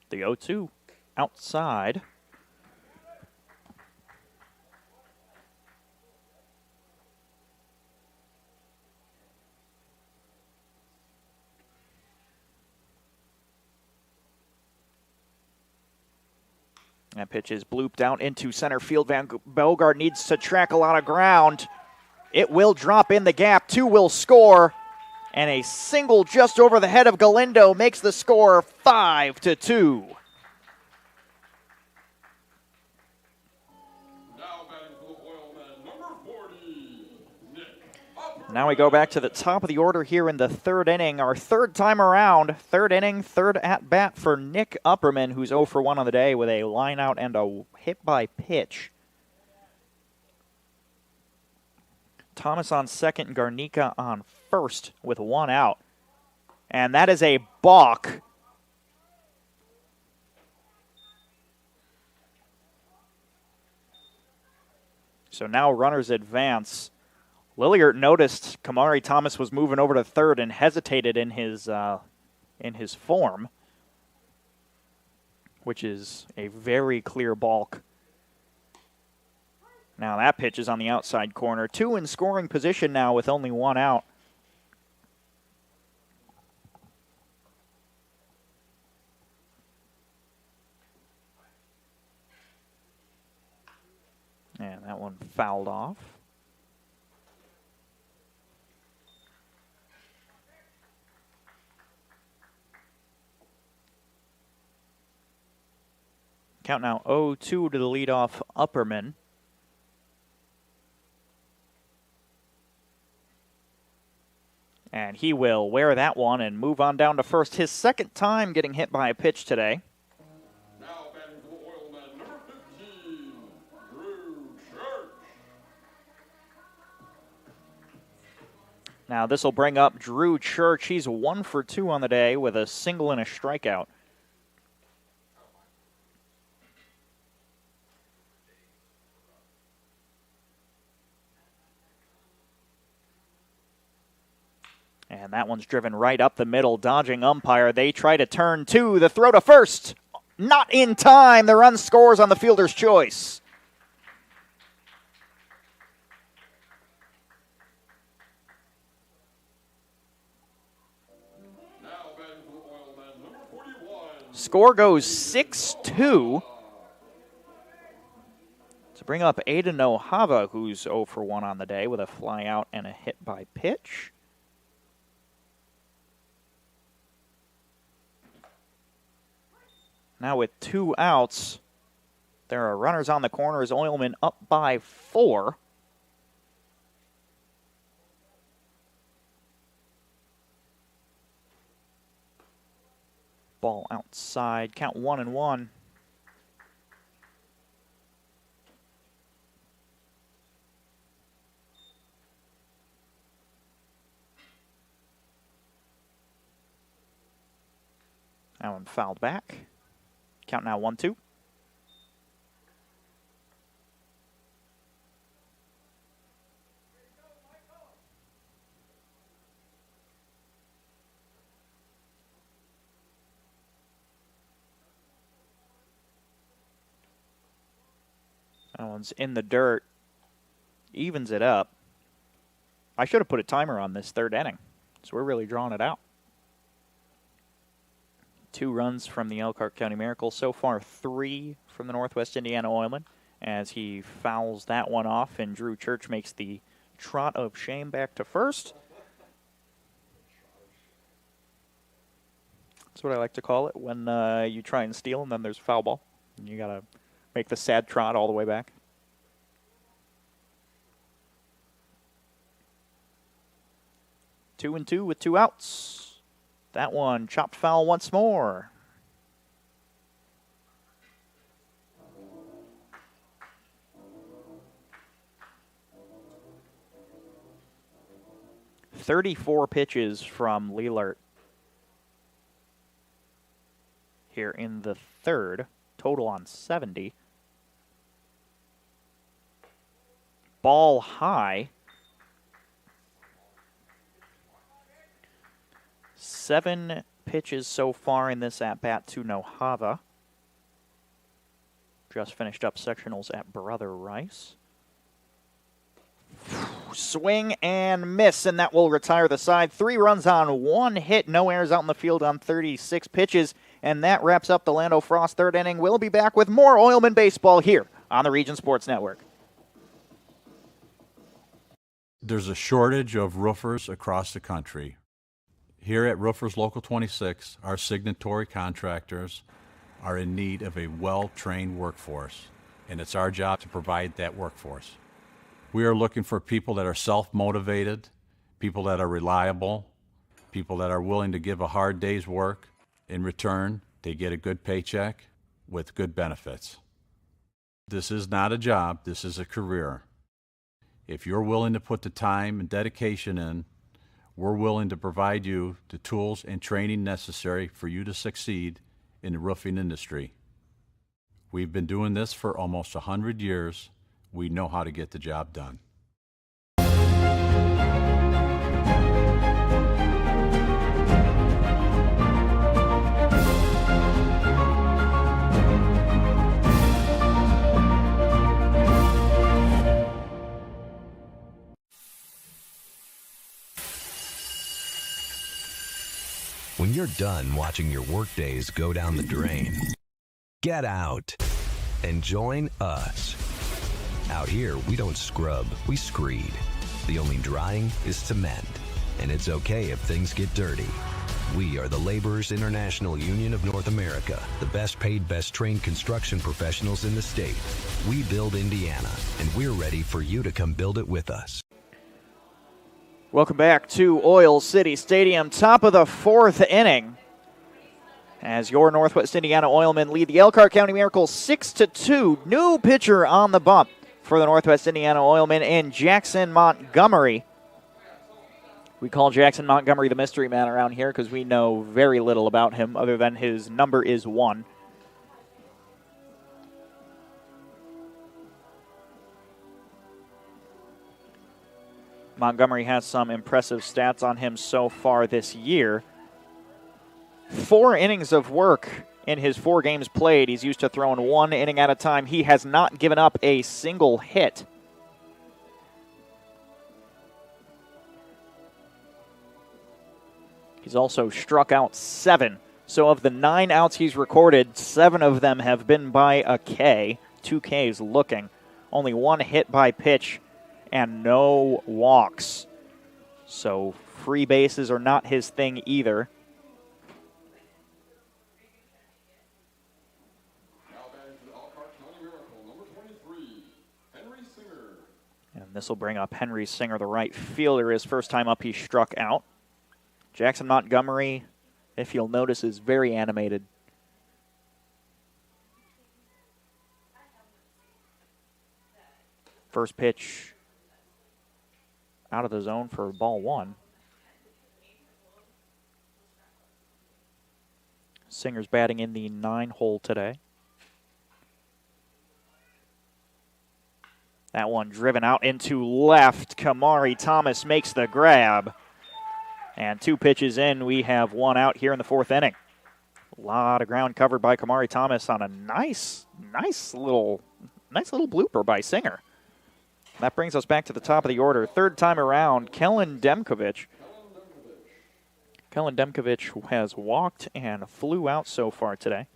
The 0-2 outside. That pitch is blooped out into center field. Van Bogart needs to track a lot of ground. It will drop in the gap. 2 will score. And a single just over the head of Galindo makes the score 5-2. Now we go back to the top of the order here in the 3rd inning. Our 3rd time around, 3rd inning, 3rd at bat for Nick Upperman, who's 0 for 1 on the day with a line out and a hit by pitch. Thomas on second, Garnica on first with 1 out. And that is a balk. So now runners advance. Lilliard noticed Kamari Thomas was moving over to third and hesitated in his form, which is a very clear balk. Now that pitch is on the outside corner. 2 in scoring position now with only 1 out. And that one fouled off. Count now 0-2 to the leadoff Upperman. And he will wear that one and move on down to first. His 2nd time getting hit by a pitch today. Now batting for the Oilmen, number 15, Drew Church. Now this will bring up Drew Church. He's 1 for 2 on the day with a single and a strikeout. And that one's driven right up the middle, dodging umpire. They try to turn 2. The throw to first. Not in time. The run scores on the fielder's choice. Now batting for the Oilmen, number 41. Score goes 6-2. To bring up Aiden Ohava, who's 0 for 1 on the day with a fly out and a hit by pitch. Now with 2 outs, There are runners on the corner as Oilmen up by 4. Ball outside. Count 1-1. That one fouled back. Count now 1-2. That one's in the dirt. Evens it up. I should have put a timer on this third inning. So we're really drawing it out. 2 runs from the Elkhart County Miracle. So far, 3 from the Northwest Indiana Oilmen as he fouls that one off, and Drew Church makes the trot of shame back to first. That's what I like to call it when you try and steal and then there's a foul ball. And you got to make the sad trot all the way back. 2-2 with 2 outs. That one chopped foul once more. "34 pitches from Elkhart here in the third. Total on 70. Ball high. 7 pitches so far in this at-bat to Nohava. Just finished up sectionals at Brother Rice. Swing and miss, and that will retire the side. 3 runs on 1 hit, no errors out in the field on 36 pitches, and that wraps up the Lando Frost third inning. We'll be back with more Oilmen baseball here on the Region Sports Network. There's a shortage of roofers across the country. Here at Roofers Local 26, our signatory contractors are in need of a well-trained workforce, and it's our job to provide that workforce. We are looking for people that are self-motivated, people that are reliable, people that are willing to give a hard day's work. In return, they get a good paycheck with good benefits. This is not a job, this is a career. If you're willing to put the time and dedication in, we're willing to provide you the tools and training necessary for you to succeed in the roofing industry. We've been doing this for almost 100 years. We know how to get the job done. When you're done watching your workdays go down the drain, get out and join us. Out here, we don't scrub, we screed. The only drying is cement, and it's okay if things get dirty. We are the Laborers International Union of North America, the best paid, best trained construction professionals in the state. We build Indiana, and we're ready for you to come build it with us. Welcome back to Oil City Stadium, top of the 4th inning, as your Northwest Indiana Oilmen lead the Elkhart County Miracle 6-2. New pitcher on the bump for the Northwest Indiana Oilmen and Jackson Montgomery. We call Jackson Montgomery the mystery man around here because we know very little about him other than his number is 1. Montgomery has some impressive stats on him so far this year. 4 innings of work in his 4 games played. He's used to throwing 1 inning at a time. He has not given up a single hit. He's also struck out 7. So of the 9 outs he's recorded, 7 of them have been by a K. 2 Ks looking. Only 1 hit by pitch and no walks. So free bases are not his thing either. Now batting for the Elkhart County Miracle, And this will bring up Henry Singer, the right fielder. His first time up, he struck out. Jackson Montgomery, if you'll notice, is very animated. First pitch out of the zone for ball one. Singer's batting in the 9-hole today. That one driven out into left. Kamari Thomas makes the grab. And 2 pitches in, we have 1 out here in the 4th inning. A lot of ground covered by Kamari Thomas on a nice little blooper by Singer. That brings us back to the top of the order. Third time around, Kellen Demkovich. Kellen Demkovich has walked and flew out so far today.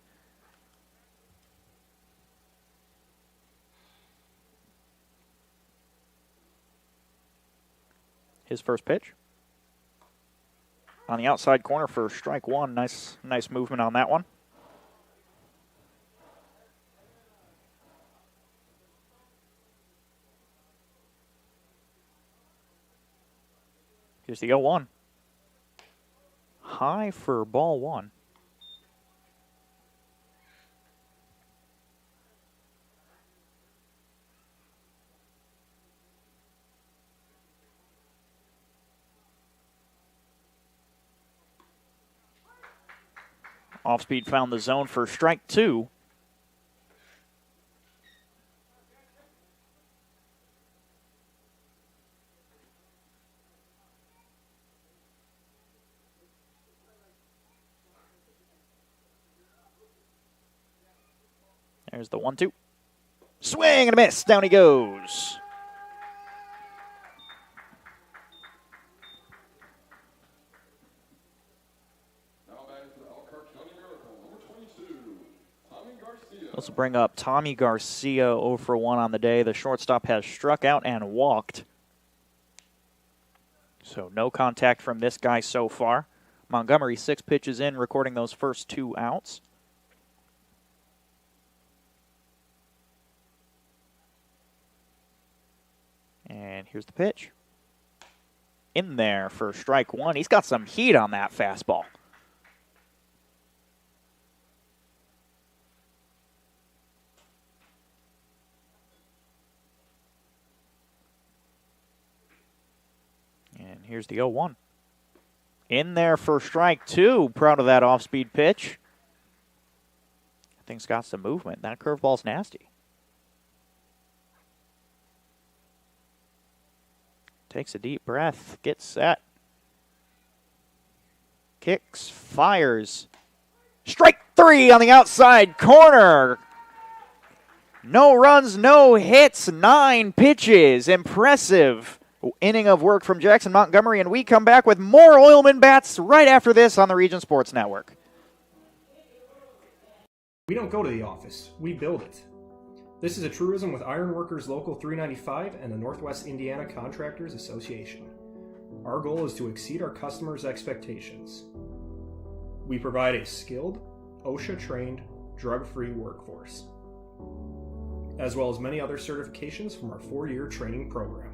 His first pitch. On the outside corner for strike one. Nice movement on that one. Here's the 0-1. High for ball one. Off speed found the zone for strike two. There's the 1-2. Swing and a miss. Down he goes. This will bring up Tommy Garcia 0 for 1 on the day. The shortstop has struck out and walked. So no contact from this guy so far. Montgomery 6 pitches in, recording those first 2 outs. And here's the pitch. In there for strike one. He's got some heat on that fastball. And here's the 0-1. In there for strike two. Proud of that off-speed pitch. I think it's got some movement. That curveball's nasty. Takes a deep breath, gets set. Kicks, fires. Strike three on the outside corner. No runs, no hits, 9 pitches. Impressive inning of work from Jackson Montgomery, and we come back with more Oilmen bats right after this on the Region Sports Network. We don't go to the office, we build it. This is a truism with Ironworkers Local 395 and the Northwest Indiana Contractors Association. Our goal is to exceed our customers' expectations. We provide a skilled, OSHA-trained, drug-free workforce, as well as many other certifications from our 4-year training program.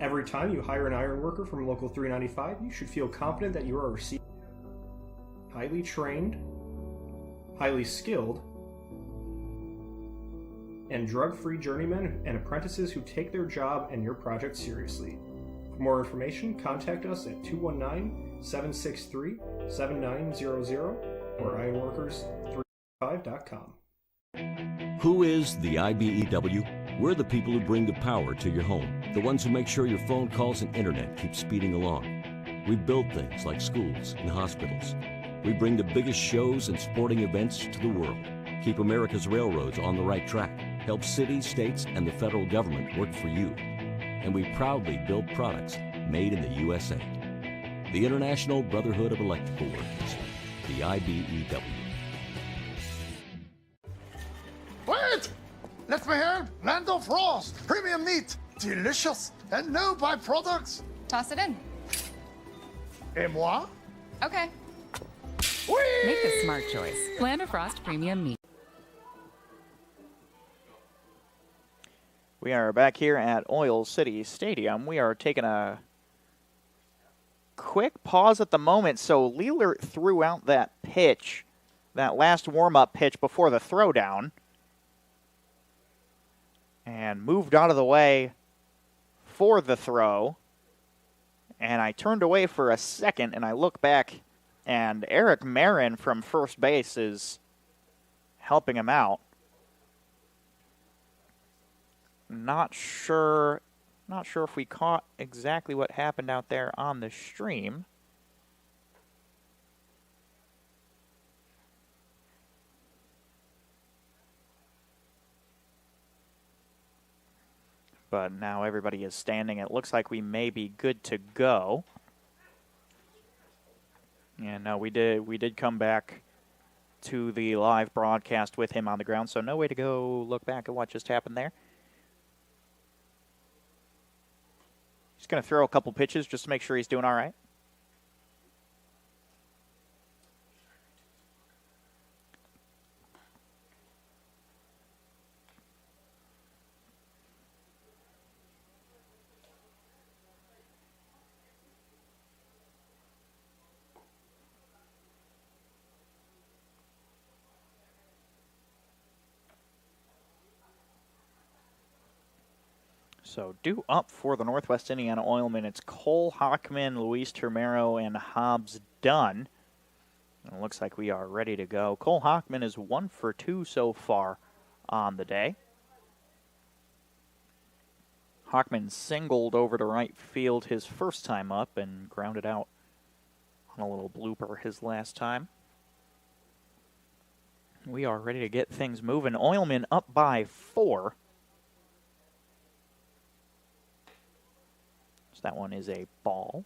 Every time you hire an ironworker from Local 395, you should feel confident that you are receiving highly trained, highly skilled, and drug-free journeymen and apprentices who take their job and your project seriously. For more information, contact us at 219-763-7900 or ironworkers395.com. Who is the IBEW? We're the people who bring the power to your home, the ones who make sure your phone calls and internet keep speeding along. We build things like schools and hospitals. We bring the biggest shows and sporting events to the world, keep America's railroads on the right track, help cities, states, and the federal government work for you. And we proudly build products made in the USA. The International Brotherhood of Electrical Workers, the IBEW. Wait! Let me help! Land of Frost! Premium meat! Delicious! And no byproducts! Toss it in. Et moi? Okay. Whee! Make a smart choice. Land of Frost Premium Meat. We are back here at Oil City Stadium. We are taking a quick pause at the moment. So Leelert threw out that pitch, that last warm-up pitch before the throwdown, and moved out of the way for the throw. And I turned away for a second, and I look back, and Eric Marin from first base is helping him out. Not sure if we caught exactly what happened out there on the stream. But now everybody is standing. It looks like we may be good to go. And no, we did come back to the live broadcast with him on the ground, so no way to go look back at what just happened there. He's going to throw a couple pitches just to make sure he's doing all right. So due up for the Northwest Indiana Oilmen, it's Cole Hockman, Luis Termero, and Hobbs Dunn. And it looks like we are ready to go. Cole Hockman is 1 for 2 so far on the day. Hockman singled over to right field his first time up and grounded out on a little blooper his last time. We are ready to get things moving. Oilmen up by 4. That one is a ball.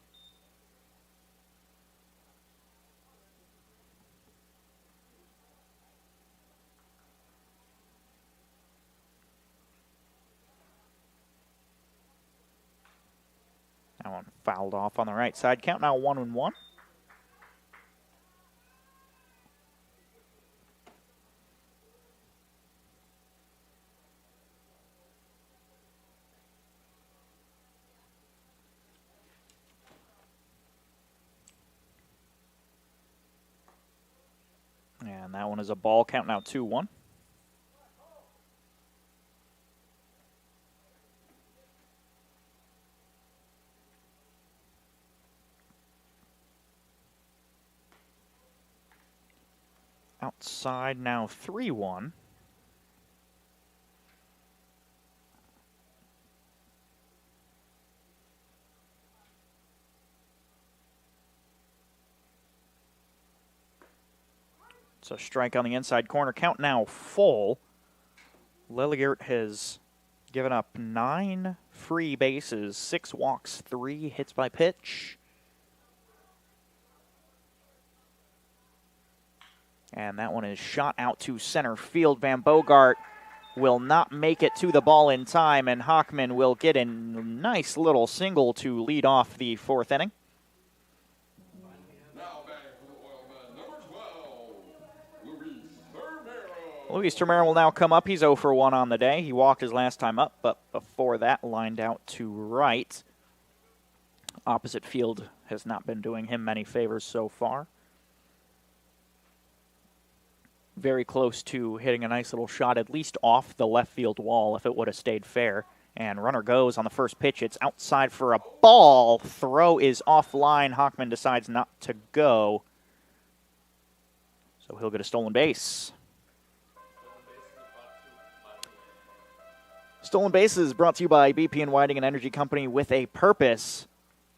That one fouled off on the right side. Count now 1-1. And that one is a ball. Count now 2-1. Outside now 3-1. So strike on the inside corner. Count now full. Lilligert has given up 9 free bases, 6 walks, 3 hits by pitch. And that one is shot out to center field. Van Bogart will not make it to the ball in time, and Hockman will get a nice little single to lead off the 4th inning. Luis Termero will now come up. He's 0 for 1 on the day. He walked his last time up, but before that, lined out to right. Opposite field has not been doing him many favors so far. Very close to hitting a nice little shot, at least off the left field wall if it would have stayed fair. And runner goes on the first pitch. It's outside for a ball. Throw is offline. Hockman decides not to go. So he'll get a stolen base. Stolen Bases brought to you by BP and Whiting, an energy company with a purpose.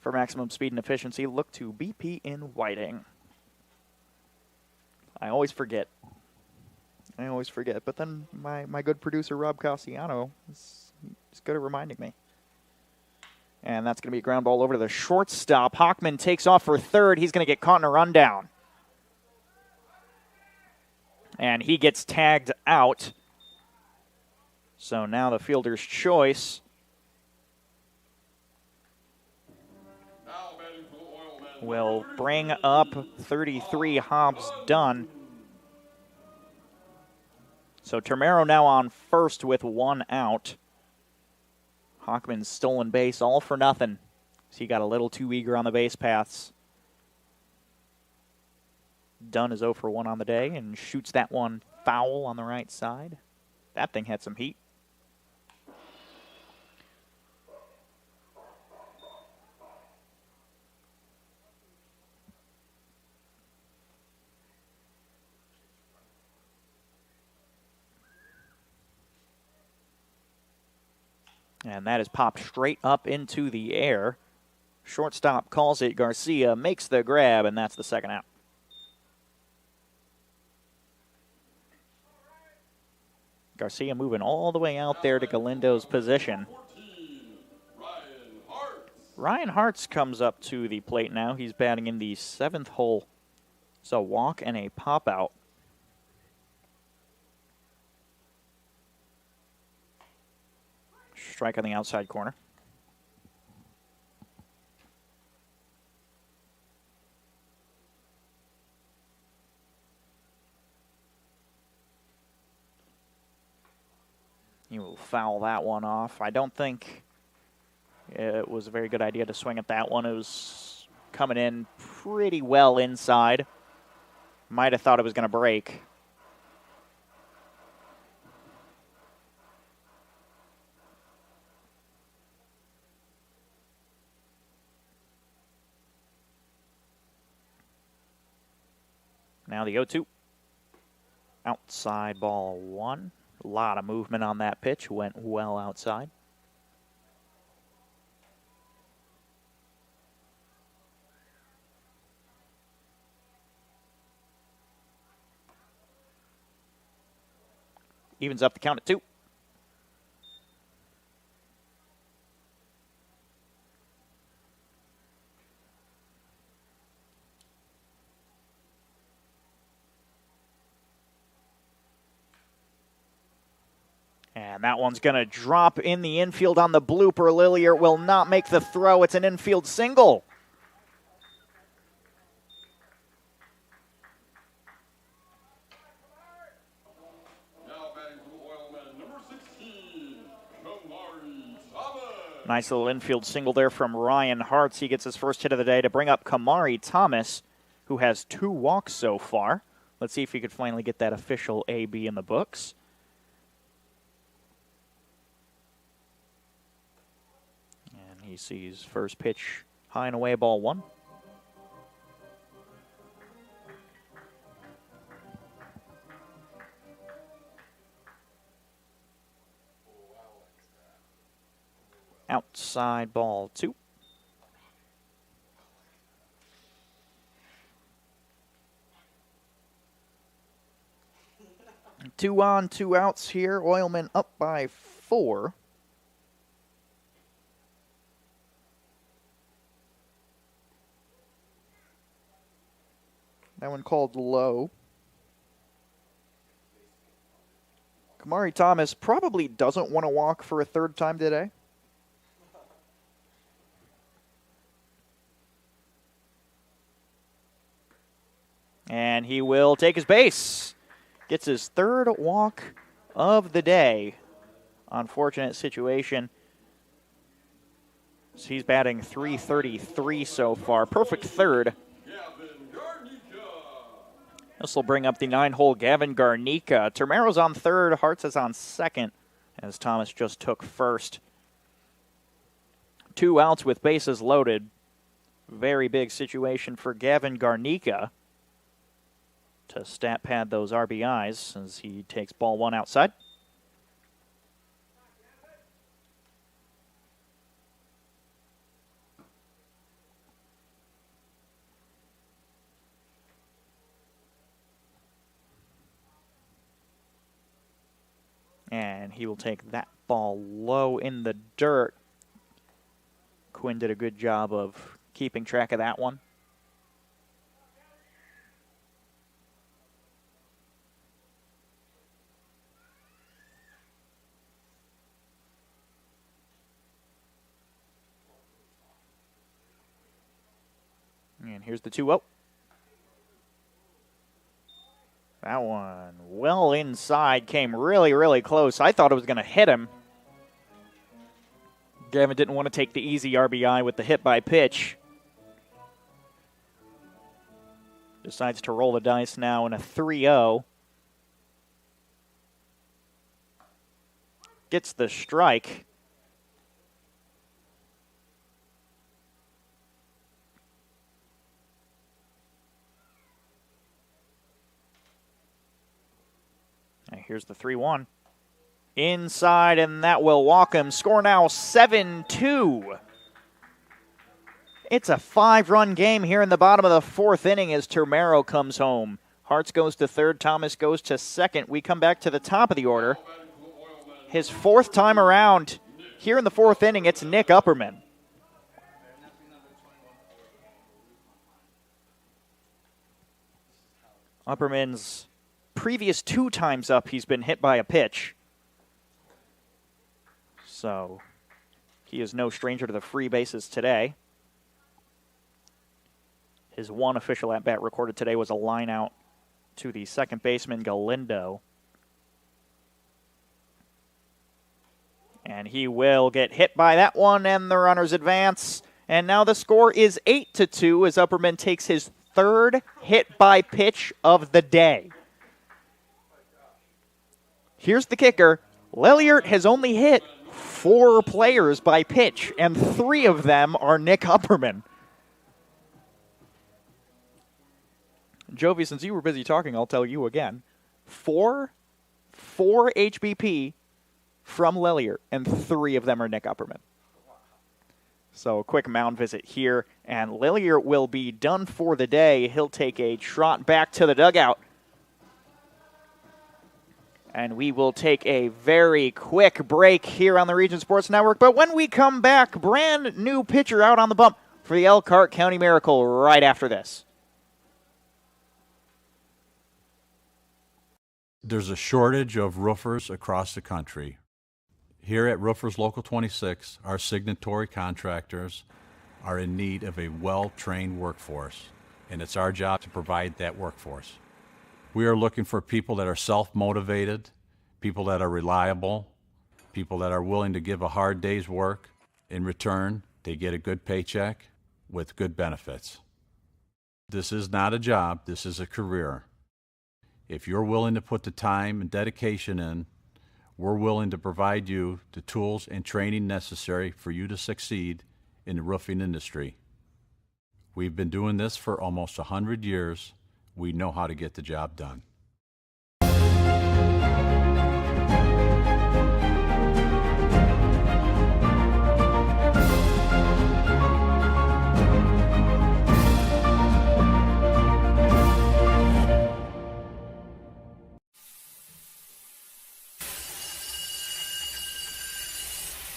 For maximum speed and efficiency, look to BP in Whiting. I always forget. But then my good producer, Rob Cassiano, is good at reminding me. And that's going to be a ground ball over to the shortstop. Hockman takes off for third. He's going to get caught in a rundown. And he gets tagged out. So now the fielder's choice will bring up 33 Hobbs Dunn. So Termero now on first with 1 out. Hockman's stolen base, all for nothing. So he got a little too eager on the base paths. Dunn is 0 for 1 on the day and shoots that one foul on the right side. That thing had some heat. And that is popped straight up into the air. Shortstop calls it. Garcia makes the grab, and that's the second out. Garcia moving all the way out there to Galindo's position. Ryan Hartz comes up to the plate now. He's batting in the 7th hole. It's a walk and a pop out. Strike on the outside corner. He will foul that one off. I don't think it was a very good idea to swing at that one. It was coming in pretty well inside. Might have thought it was going to break. Now the 0-2. Outside ball 1. A lot of movement on that pitch. Went well outside. Evens up the count at 2. And that one's going to drop in the infield on the blooper. Lillier will not make the throw. It's an infield single. Now batting for the Oilmen, number 16, Kamari Thomas. Nice little infield single there from Ryan Hartz. He gets his first hit of the day to bring up Kamari Thomas, who has 2 walks so far. Let's see if he could finally get that official AB in the books. He sees first pitch high and away, ball 1. Outside ball 2. Two on, 2 outs here. Oilmen up by 4. That one called low. Kamari Thomas probably doesn't want to walk for a 3rd time today. And he will take his base. Gets his 3rd walk of the day. Unfortunate situation. So he's batting .333 so far. Perfect 3rd. This will bring up the 9-hole Gavin Garnica. Termero's on 3rd. Hartz is on 2nd, as Thomas just took 1st. 2 outs with bases loaded. Very big situation for Gavin Garnica to stat pad those RBIs as he takes ball 1 outside. And he will take that ball low in the dirt. Quinn did a good job of keeping track of that one. And here's the 2-0. That one well inside, came really, really close. I thought it was going to hit him. Gavin didn't want to take the easy RBI with the hit by pitch. Decides to roll the dice now in a 3-0. Gets the strike. And here's the 3-1. Inside, and that will walk him. Score now 7-2. It's a 5-run game here in the bottom of the 4th inning as Termero comes home. Hartz goes to third. Thomas goes to second. We come back to the top of the order. His 4th time around here in the 4th inning, it's Nick Upperman. Upperman's previous 2 times up, he's been hit by a pitch. So he is no stranger to the free bases today. His 1 official at-bat recorded today was a line out to the second baseman, Galindo. And he will get hit by that one, and the runners advance. And now the score is 8-2 as Upperman takes his 3rd hit by pitch of the day. Here's the kicker. Lelliert has only hit 4 players by pitch, and 3 of them are Nick Upperman. Jovi, since you were busy talking, I'll tell you again. 4 HBP from Lelliert, and 3 of them are Nick Upperman. So a quick mound visit here, and Lelliert will be done for the day. He'll take a trot back to the dugout. And we will take a very quick break here on the Region Sports Network. But when we come back, brand new pitcher out on the bump for the Elkhart County Miracle right after this. There's a shortage of roofers across the country. Here at Roofers Local 26, our signatory contractors are in need of a well-trained workforce, and it's our job to provide that workforce. We are looking for people that are self-motivated, people that are reliable, people that are willing to give a hard day's work. In return, they get a good paycheck with good benefits. This is not a job, this is a career. If you're willing to put the time and dedication in, we're willing to provide you the tools and training necessary for you to succeed in the roofing industry. We've been doing this for almost 100 years. We know how to get the job done.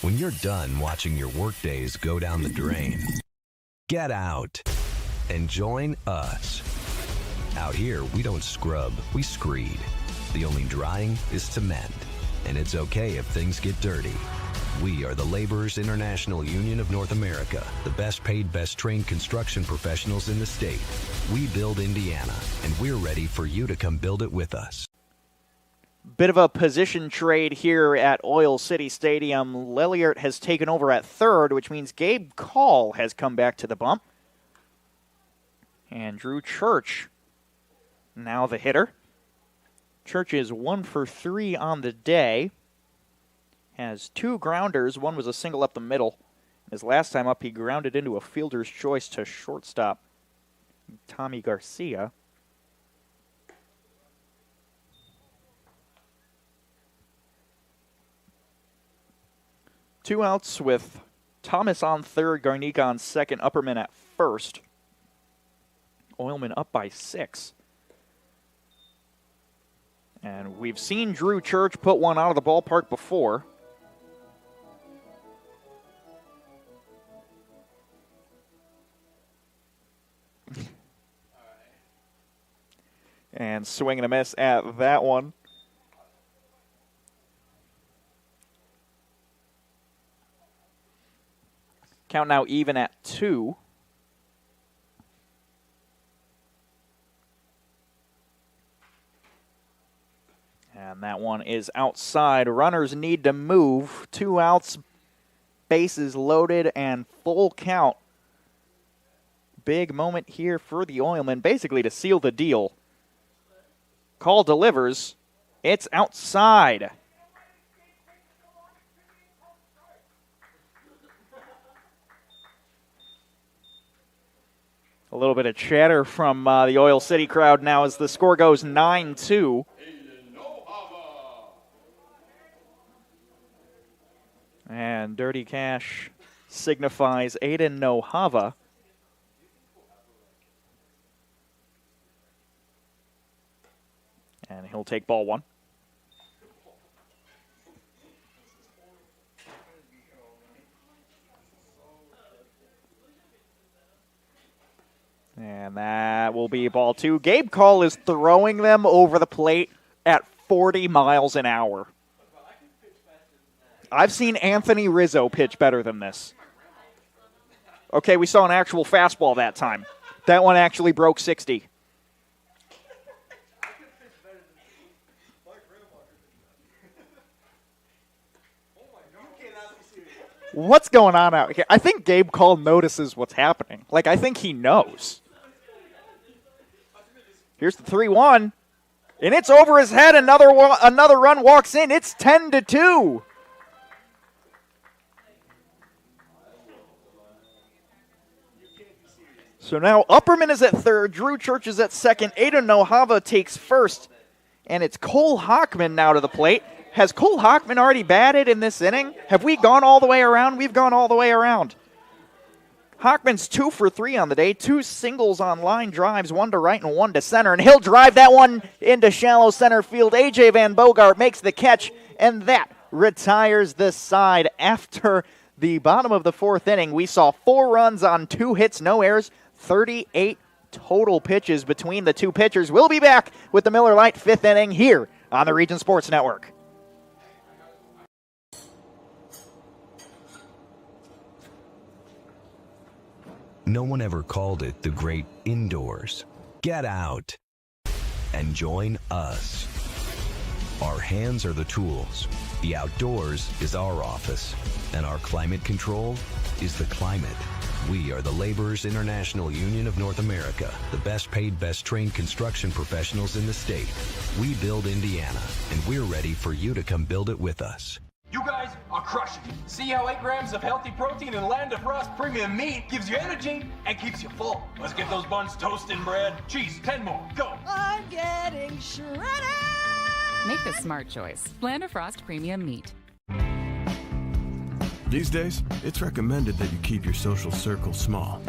When you're done watching your workdays go down the drain, get out and join us. Out here, we don't scrub, we screed. The only drying is cement, and it's okay if things get dirty. We are the Laborers International Union of North America, the best paid, best trained construction professionals in the state. We build Indiana, and we're ready for you to come build it with us. Bit of a position trade here at Oil City Stadium. Lelliert has taken over at third, which means Gabe Call has come back to the bump. And Drew Church, now the hitter. Church is 1 for 3 on the day. Has 2 grounders. One was a single up the middle. His last time up, he grounded into a fielder's choice to shortstop Tommy Garcia. Two outs with Thomas on third, Garnica on second, Upperman at first. Oilmen up by 6. And we've seen Drew Church put one out of the ballpark before. And swing and a miss at that one. Count now even at 2. And that one is outside. Runners need to move. 2 outs. bases loaded and full count. Big moment here for the Oilmen, basically to seal the deal. Call delivers. It's outside. A little bit of chatter from the Oil City crowd now as the score goes 9-2. And Dirty Cash signifies Aiden Nohava. And he'll take ball one. And that will be ball two. Gabe Call is throwing them over the plate at 40 miles an hour. I've seen Anthony Rizzo pitch better than this. Okay, we saw an actual fastball that time. That one actually broke 60. What's going on out here? I think Gabe Call notices what's happening. Like, I think he knows. Here's the 3-1. And it's over his head. Another run walks in. It's 10-2. So now Upperman is at third. Drew Church is at second. Aiden Nohava takes first. And it's Cole Hockman now to the plate. Has Cole Hockman already batted in this inning? Have we gone all the way around? We've gone all the way around. Hockman's 2 for 3 on the day. 2 singles on line drives, 1 to right and 1 to center. And he'll drive that one into shallow center field. A.J. Van Bogart makes the catch, and that retires the side. After the bottom of the 4th inning, we saw 4 runs on 2 hits, no errors, 38 total pitches between the two pitchers. We'll be back with the Miller Lite 5th inning here on the Region Sports Network. No one ever called it the great indoors. Get out and join us. Our hands are the tools. The outdoors is our office. And our climate control is the climate. We are the Laborers International Union of North America, the best paid, best trained construction professionals in the state. We build Indiana, and we're ready for you to come build it with us. You guys are crushing it. See how 8 grams of healthy protein and Land of Frost premium meat gives you energy and keeps you full. Let's get those buns toasted and bread. Cheese, 10 more, go. I'm getting shredded. Make the smart choice. Land of Frost premium meat. These days, it's recommended that you keep your social circle small.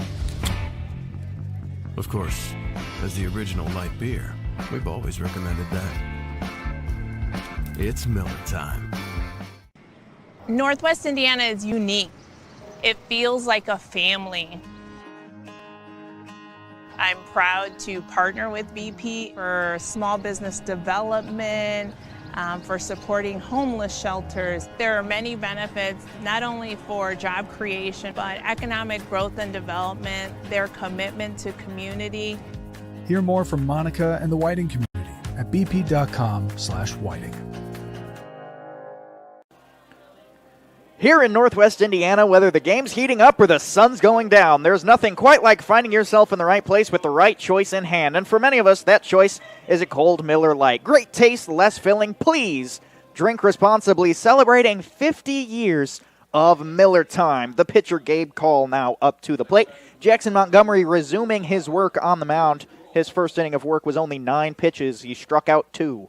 Of course, as the original light beer, we've always recommended that. It's Miller time. Northwest Indiana is unique. It feels like a family. I'm proud to partner with BP for small business development, for supporting homeless shelters. There are many benefits, not only for job creation, but economic growth and development, their commitment to community. Hear more from Monica and the Whiting community at bp.com/whiting. Here in Northwest Indiana, whether the game's heating up or the sun's going down, there's nothing quite like finding yourself in the right place with the right choice in hand. And for many of us, that choice is a cold Miller Lite. Great taste, less filling. Please drink responsibly, celebrating 50 years of Miller time. The pitcher Gabe Call now up to the plate. Jackson Montgomery resuming his work on the mound. His first inning of work was only 9 pitches. He struck out 2.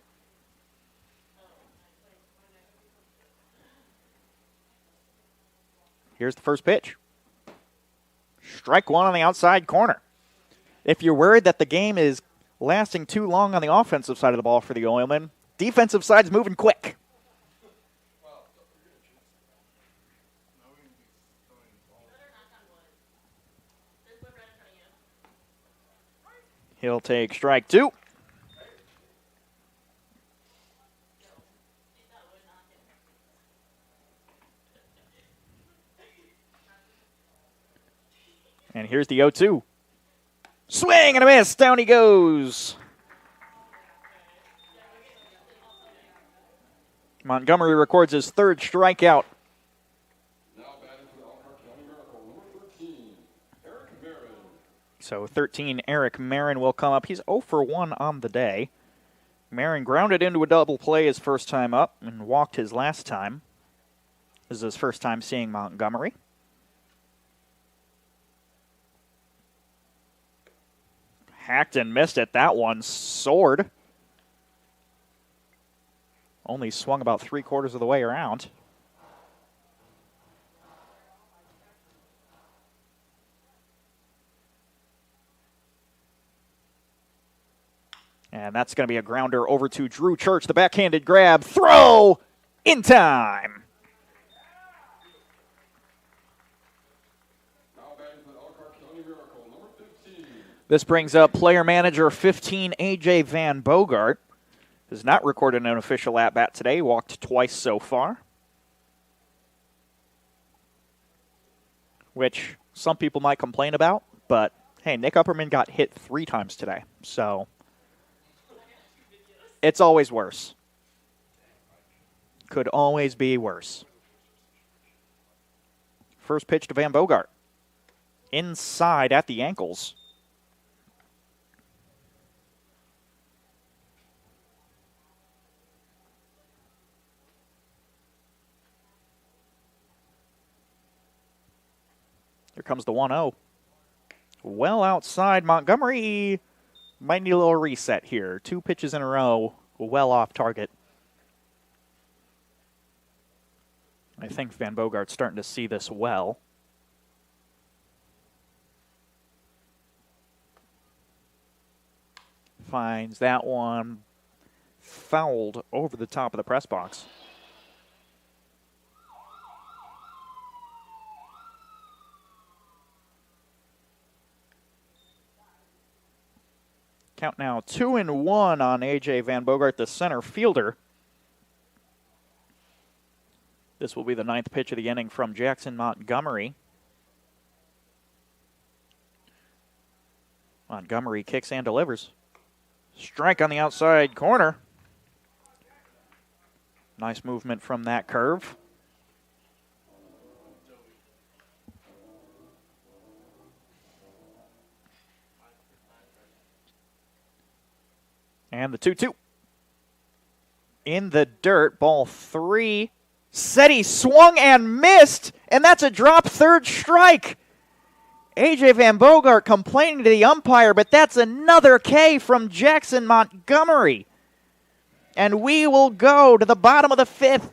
Here's the first pitch. Strike 1 on the outside corner. If you're worried that the game is lasting too long on the offensive side of the ball for the Oilmen, defensive side's moving quick. He'll take strike 2. And here's the 0-2. Swing and a miss. Down he goes. Montgomery records his 3rd strikeout So 13, Eric Marin will come up. He's 0 for 1 on the day. Marin grounded into a double play his first time up and walked his last time. This is his first time seeing Montgomery. Hacked and missed it. That one soared. Only swung about 3/4 of the way around. And that's going to be a grounder over to Drew Church. The backhanded grab. Throw in time. This brings up player manager 15, A.J. Van Bogart. Has not recorded an official at-bat today. Walked twice so far. Which some people might complain about. But, hey, Nick Upperman got hit 3 times today. So it's always worse. Could always be worse. First pitch to Van Bogart. Inside at the ankles. Here comes the 1-0. Well outside. Montgomery might need a little reset here. 2 pitches in a row, well off target. I think Van Bogart's starting to see this well. Finds that one fouled over the top of the press box. Count now 2-1 on A.J. Van Bogart, the center fielder. This will be the 9th pitch of the inning from Jackson Montgomery. Montgomery kicks and delivers. Strike on the outside corner. Nice movement from that curve. And the 2-2. In the dirt, ball 3. Seti swung and missed, and that's a drop third strike. A.J. Van Bogart complaining to the umpire, but that's another K from Jackson Montgomery. And we will go to the bottom of the 5th.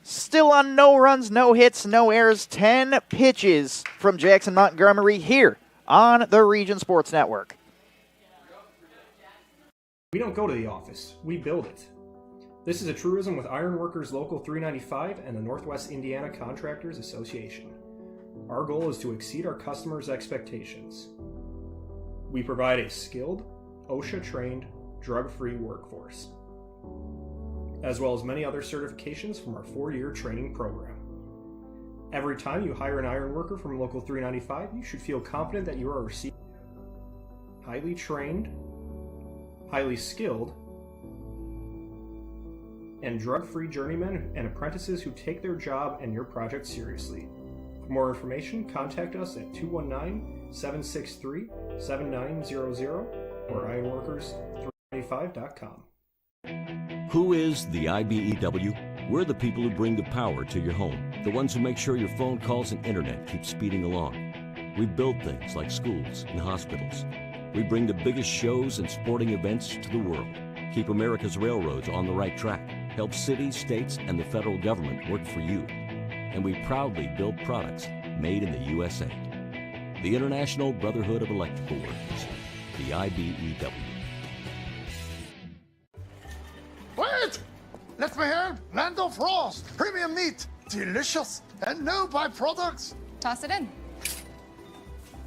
Still on no runs, no hits, no errors. 10 pitches from Jackson Montgomery here on the Region Sports Network. We don't go to the office, we build it. This is a truism with Ironworkers Local 395 and the Northwest Indiana Contractors Association. Our goal is to exceed our customers' expectations. We provide a skilled, OSHA-trained, drug-free workforce, as well as many other certifications from our 4-year training program. Every time you hire an ironworker from Local 395, you should feel confident that you are receiving highly trained, highly skilled, and drug-free journeymen and apprentices who take their job and your project seriously. For more information, contact us at 219-763-7900 or ironworkers395.com. Who is the IBEW? We're the people who bring the power to your home, the ones who make sure your phone calls and internet keep speeding along. We build things like schools and hospitals. We bring the biggest shows and sporting events to the world, keep America's railroads on the right track, help cities, states, and the federal government work for you. And we proudly build products made in the USA. The International Brotherhood of Electrical Workers, the IBEW. Wait! Let me help! Land of Frost! Premium meat! Delicious! And no byproducts! Toss it in.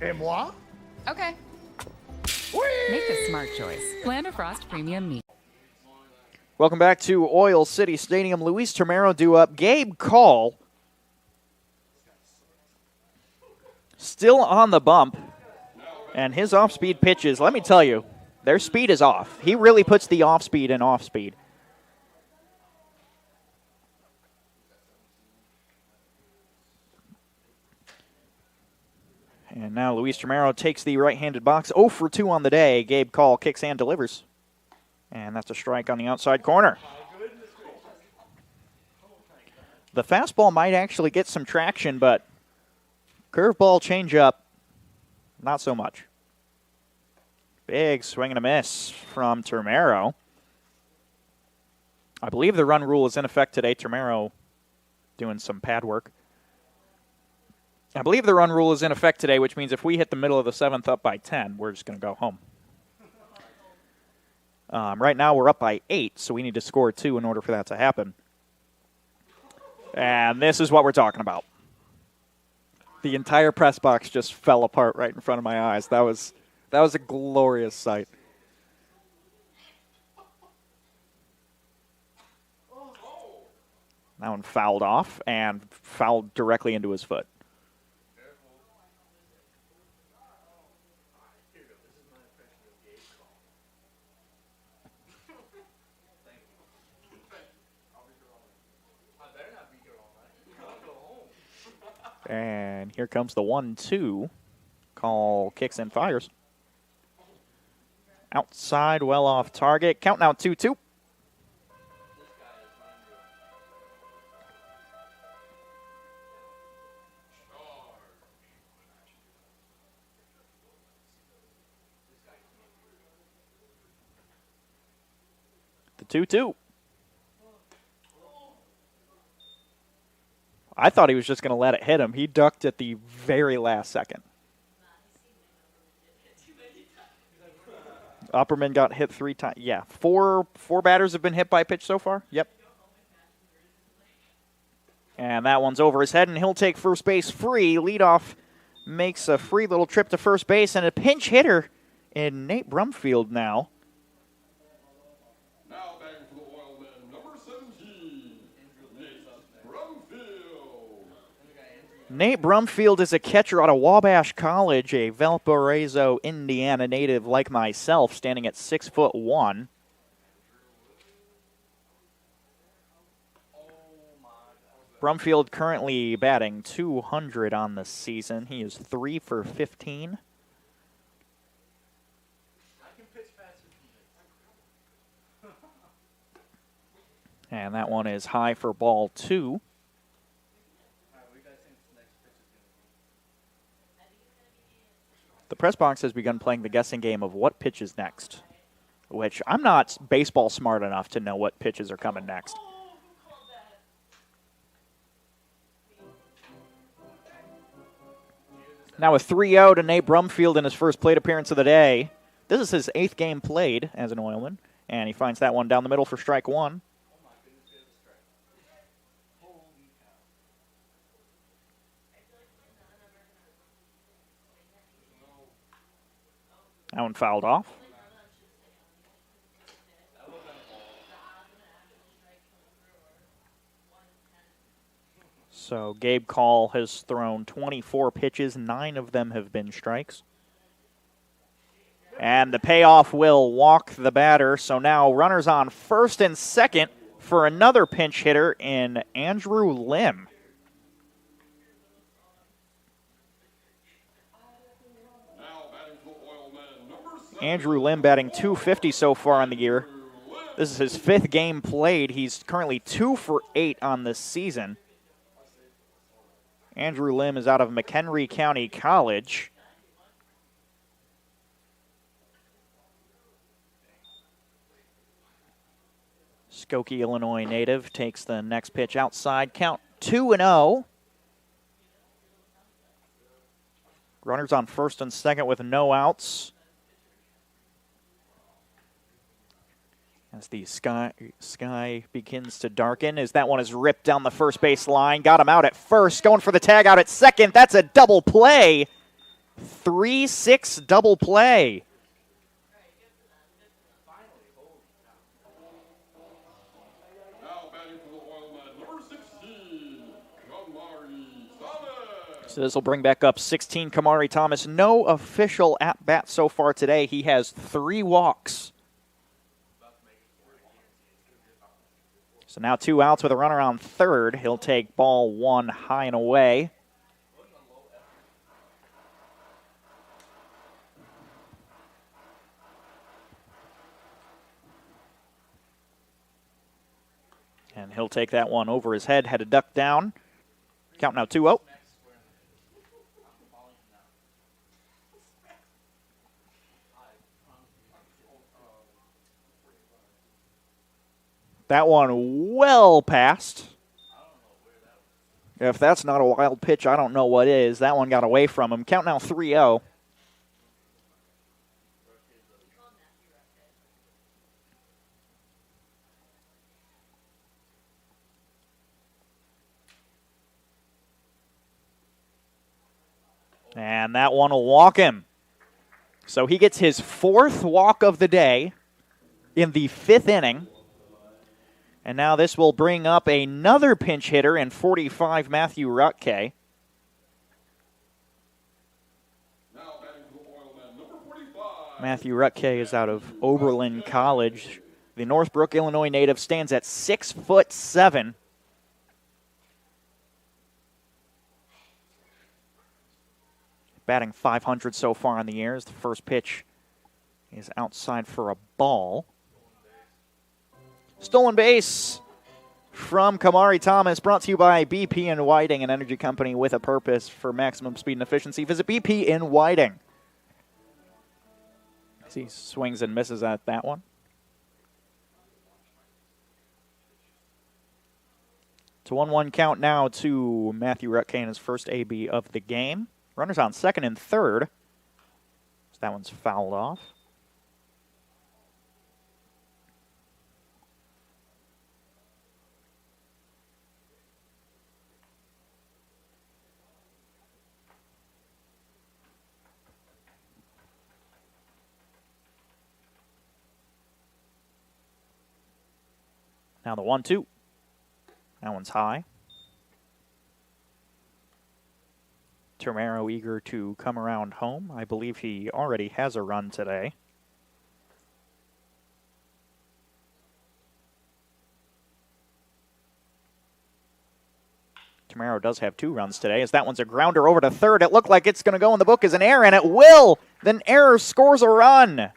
Et moi? Okay. Make a smart choice. Land of Frost Premium Meat. Welcome back to Oil City Stadium. Luis Termero due up. Gabe Call still on the bump. And his off-speed pitches, let me tell you, their speed is off. He really puts the off-speed in off-speed. And now Luis Tremero takes the right-handed box. 0 for 2 on the day. Gabe Call kicks and delivers. And that's a strike on the outside corner. The fastball might actually get some traction, but curveball changeup, not so much. Big swing and a miss from Tremero. I believe the run rule is in effect today. Tremero doing some pad work. I believe the run rule is in effect today, which means if we hit the middle of the 7th up by 10, we're just going to go home. Right now we're up by 8, so we need to score 2 in order for that to happen. And this is what we're talking about. The entire press box just fell apart right in front of my eyes. That was a glorious sight. That one fouled off and fouled directly into his foot. And here comes the 1-2. Call kicks and fires. Outside, well off target. Count now 2-2. The 2-2. I thought he was just going to let it hit him. He ducked at the very last second. Upperman got hit 3 times. Yeah, four batters have been hit by a pitch so far. Yep. And that one's over his head, and he'll take first base free. Leadoff makes a free little trip to first base, and a pinch hitter in Nate Brumfield now. Now batting for the Oilmen, number 17, Nate Brumfield. Nate Brumfield is a catcher out of Wabash College, a Valparaiso, Indiana native like myself, standing at 6'1". Brumfield currently batting .200 on the season. He is 3 for 15. And that one is high for ball 2. The press box has begun playing the guessing game of what pitch is next, which I'm not baseball smart enough to know what pitches are coming next. Now a 3-0 to Nate Brumfield in his first plate appearance of the day. This is his 8th game played as an Oilman, and he finds that one down the middle for strike 1. That one fouled off. So Gabe Call has thrown 24 pitches. 9 of them have been strikes. And the payoff will walk the batter. So now runners on first and second for another pinch hitter in Andrew Lim. Andrew Lim batting .250 so far on the year. This is his 5th game played. He's currently 2 for 8 on this season. Andrew Lim is out of McHenry County College. Skokie, Illinois native, takes the next pitch outside. Count 2-0. Runners on first and second with no outs. As the sky begins to darken, as that one is ripped down the first base line. Got him out at first, going for the tag out at second. That's a double play. 3-6 double play. So this will bring back up 16 Kamari Thomas. No official at-bat so far today. He has 3 walks. So now 2 outs with a runner on third. He'll take ball 1 high and away. he'll take that one over his head, had a duck down. Count now 2-0. That one well past. If that's not a wild pitch, I don't know what is. That one got away from him. Count now 3-0. And that one will walk him. So he gets his 4th walk of the day in the 5th inning. And now this will bring up another pinch hitter in 45, Matthew Rutke. Matthew Rutke is out of Oberlin College. The Northbrook, Illinois native stands at 6'7". Batting .500 so far in the year as the first pitch is outside for a ball. Stolen base from Kamari Thomas, brought to you by BP in Whiting, an energy company with a purpose for maximum speed and efficiency. Visit BP in Whiting. He swings and misses at that one. It's a 1-1 count now to Matthew Rutke in his first AB of the game. Runners on second and third. So that one's fouled off. Now the 1-2. That one's high. Termero eager to come around home. I believe he already has a run today. Termero does have 2 runs today, as that one's a grounder over to third. It looked like it's going to go in the book as an error, and it will. Then Error scores a run.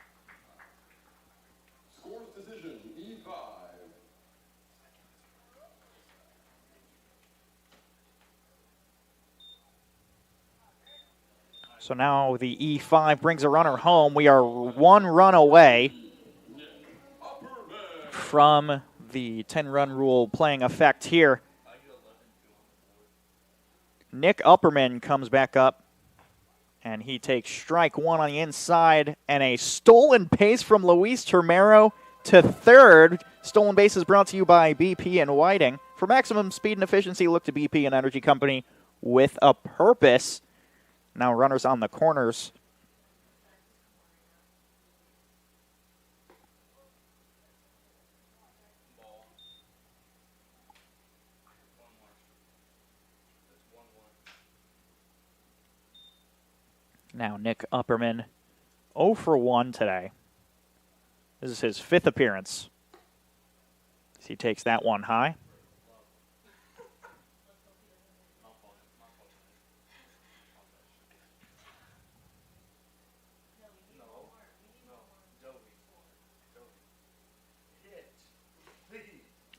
So now the E5 brings a runner home. We are 1 run away from the 10-run rule playing effect here. Nick Upperman comes back up, and he takes strike 1 on the inside, and a stolen base from Luis Termero to third. Stolen base is brought to you by BP in Whiting. For maximum speed and efficiency, look to BP, an energy company with a purpose. Now runners on the corners. Now Nick Upperman 0 for 1 today. This is his 5th appearance. He takes that one high.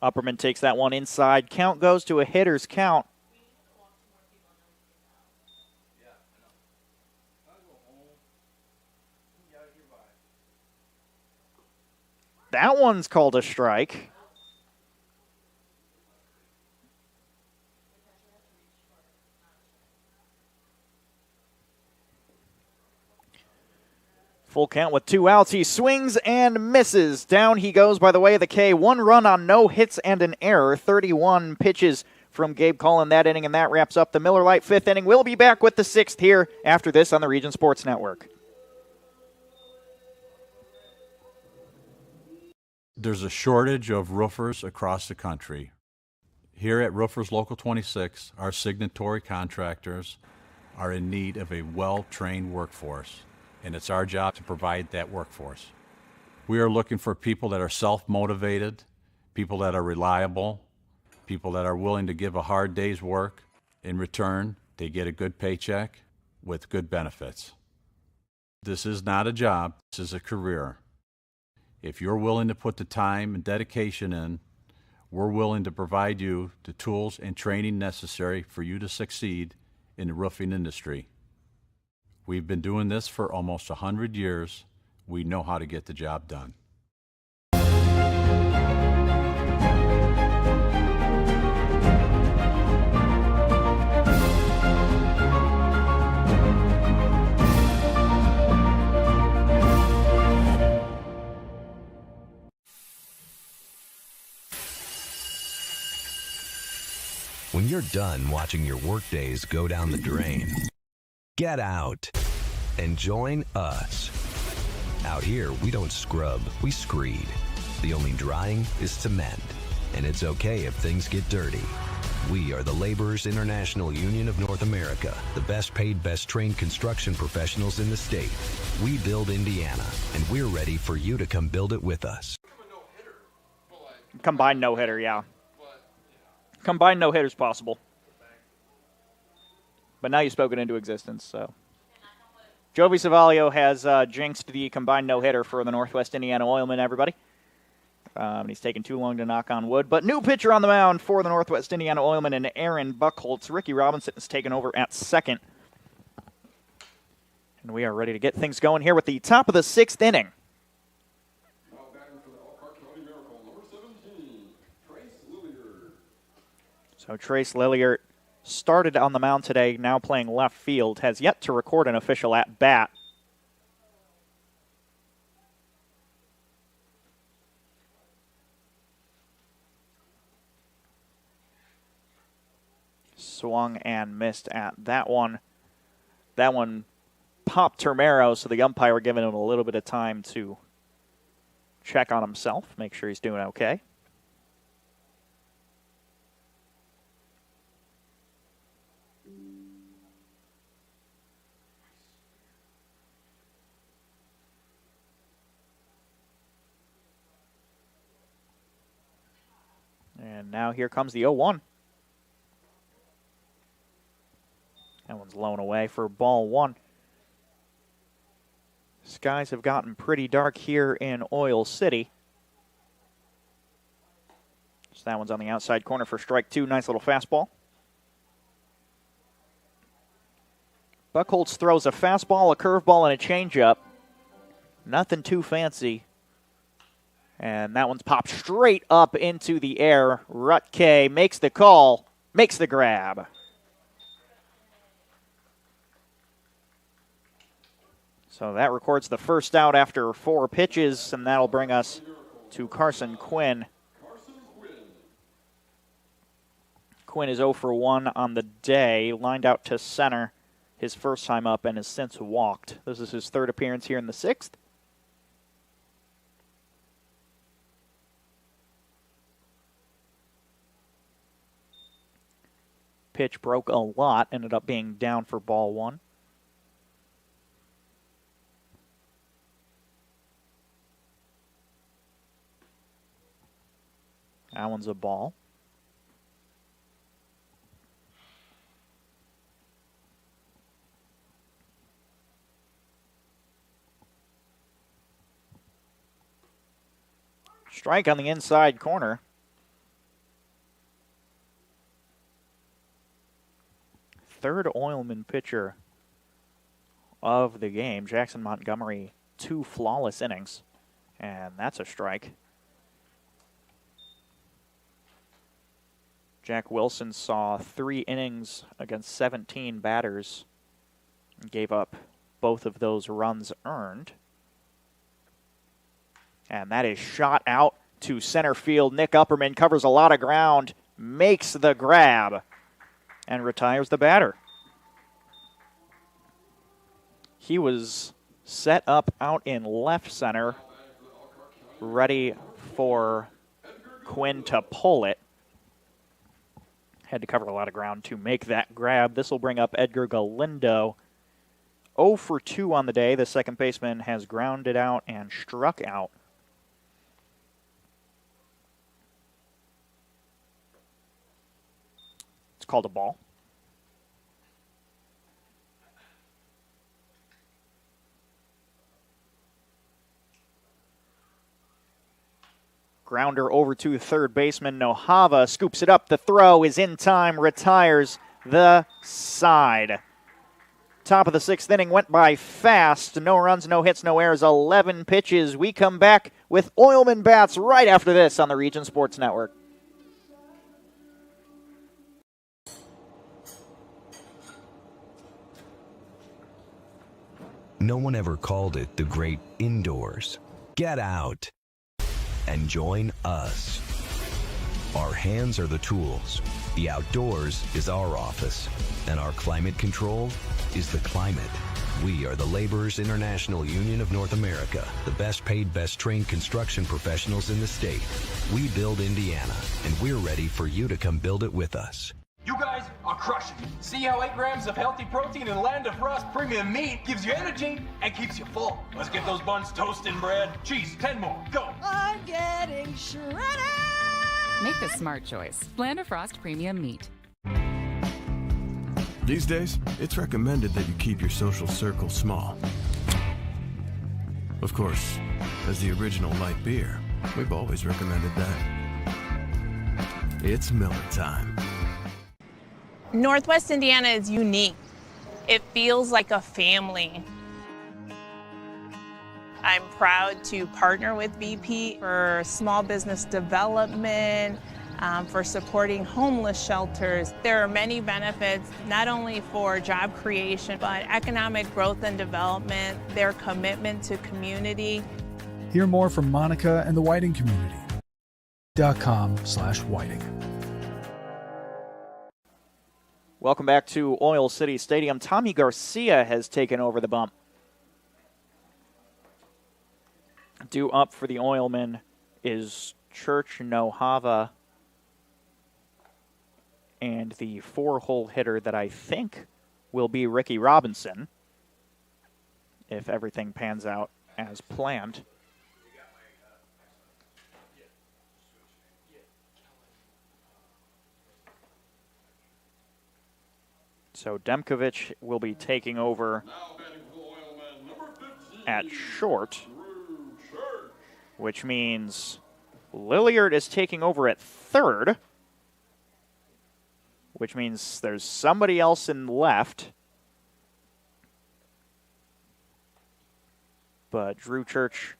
Upperman takes that one inside. Count goes to a hitter's count. That one's called a strike. Full count with 2 outs. He swings and misses. Down he goes by the way of the K. 1 run on no hits and an error. 31 pitches from Gabe Cullen that inning, and that wraps up the Miller Lite 5th inning. We'll be back with the 6th here after this on the Region Sports Network. There's a shortage of roofers across the country. Here at Roofers Local 26, our signatory contractors are in need of a well-trained workforce, and it's our job to provide that workforce. We are looking for people that are self-motivated, people that are reliable, people that are willing to give a hard day's work. In return, they get a good paycheck with good benefits. This is not a job, this is a career. If you're willing to put the time and dedication in, we're willing to provide you the tools and training necessary for you to succeed in the roofing industry. We've been doing this for almost 100 years. We know how to get the job done. When you're done watching your workdays go down the drain, get out and join us. Out here, we don't scrub, we screed. The only drying is cement, and it's okay if things get dirty. We are the Laborers International Union of North America, the best paid, best trained construction professionals in the state. We build Indiana, and we're ready for you to come build it with us. Combined no-hitter, yeah. Combined no-hitter's possible. But now you've spoken into existence, so. Jovi Savalio has jinxed the combined no-hitter for the Northwest Indiana Oilmen, everybody. He's taken too long to knock on wood. But new pitcher on the mound for the Northwest Indiana Oilmen and Aaron Buckholz. Ricky Robinson has taken over at second. And we are ready to get things going here with the top of the 6th inning. Now batting for the Elkhart County Miracle, number 17, Trace Lilliard. So Trace Lilliard started on the mound today, now playing left field, has yet to record an official at-bat. Swung and missed at that one. That one popped Termero, so the umpire giving him a little bit of time to check on himself, make sure he's doing okay. And now here comes the 0-1. That one's blown away for ball one. Skies have gotten pretty dark here in Oil City. So that one's on the outside corner for strike two. Nice little fastball. Buckholz throws a fastball, a curveball, and a changeup. Nothing too fancy. And that one's popped straight up into the air. Rutke makes the call, makes the grab. So that records the first out after 4 pitches, and that'll bring us to Carson Quinn. Quinn is 0 for 1 on the day, lined out to center his first time up and has since walked. This is his 3rd appearance here in the 6th. Pitch broke a lot, ended up being down for ball one. That one's a ball. Strike on the inside corner. Third Oilman pitcher of the game. Jackson Montgomery, 2 flawless innings. And that's a strike. Jack Wilson saw 3 innings against 17 batters and gave up both of those runs earned. And that is shot out to center field. Nick Upperman covers a lot of ground, makes the grab, and retires the batter. He was set up out in left center, ready for Quinn to pull it. Had to cover a lot of ground to make that grab. This will bring up Edgar Galindo. 0 for 2 on the day. The second baseman has grounded out and struck out. It's called a ball. Grounder over to third baseman Nohava. Scoops it up. The throw is in time. Retires the side. Top of the sixth inning went by fast. No runs, no hits, no errors. 11 pitches. We come back with Oilmen bats right after this on the Region Sports Network. No one ever called it the great indoors. Get out and join us. Our hands are the tools. The outdoors is our office. And our climate control is the climate. We are the Laborers International Union of North America, the best paid, best trained construction professionals in the state. We build Indiana, and we're ready for you to come build it with us. You guys are crushing it. See how 8 grams of healthy protein in Land of Frost premium meat gives you energy and keeps you full. Let's get those buns toasted and bread. Cheese, 10 more. Go. I'm getting shredded. Make the smart choice. Land of Frost Premium Meat. These days, it's recommended that you keep your social circle small. Of course, as the original light beer, we've always recommended that. It's Miller time. Northwest Indiana is unique. It feels like a family. I'm proud to partner with BP for small business development, for supporting homeless shelters. There are many benefits, not only for job creation, but economic growth and development, their commitment to community. Hear more from Monica and the Whiting community. .com/Whiting. Welcome back to Oil City Stadium. Tommy Garcia has taken over the bump. Due up for the Oilmen is Church Nohava, and the 4-hole hitter that I think will be Ricky Robinson, if everything pans out as planned. So Demkovich will be taking over at short, which means Lilliard is taking over at third, which means there's somebody else in left. But Drew Church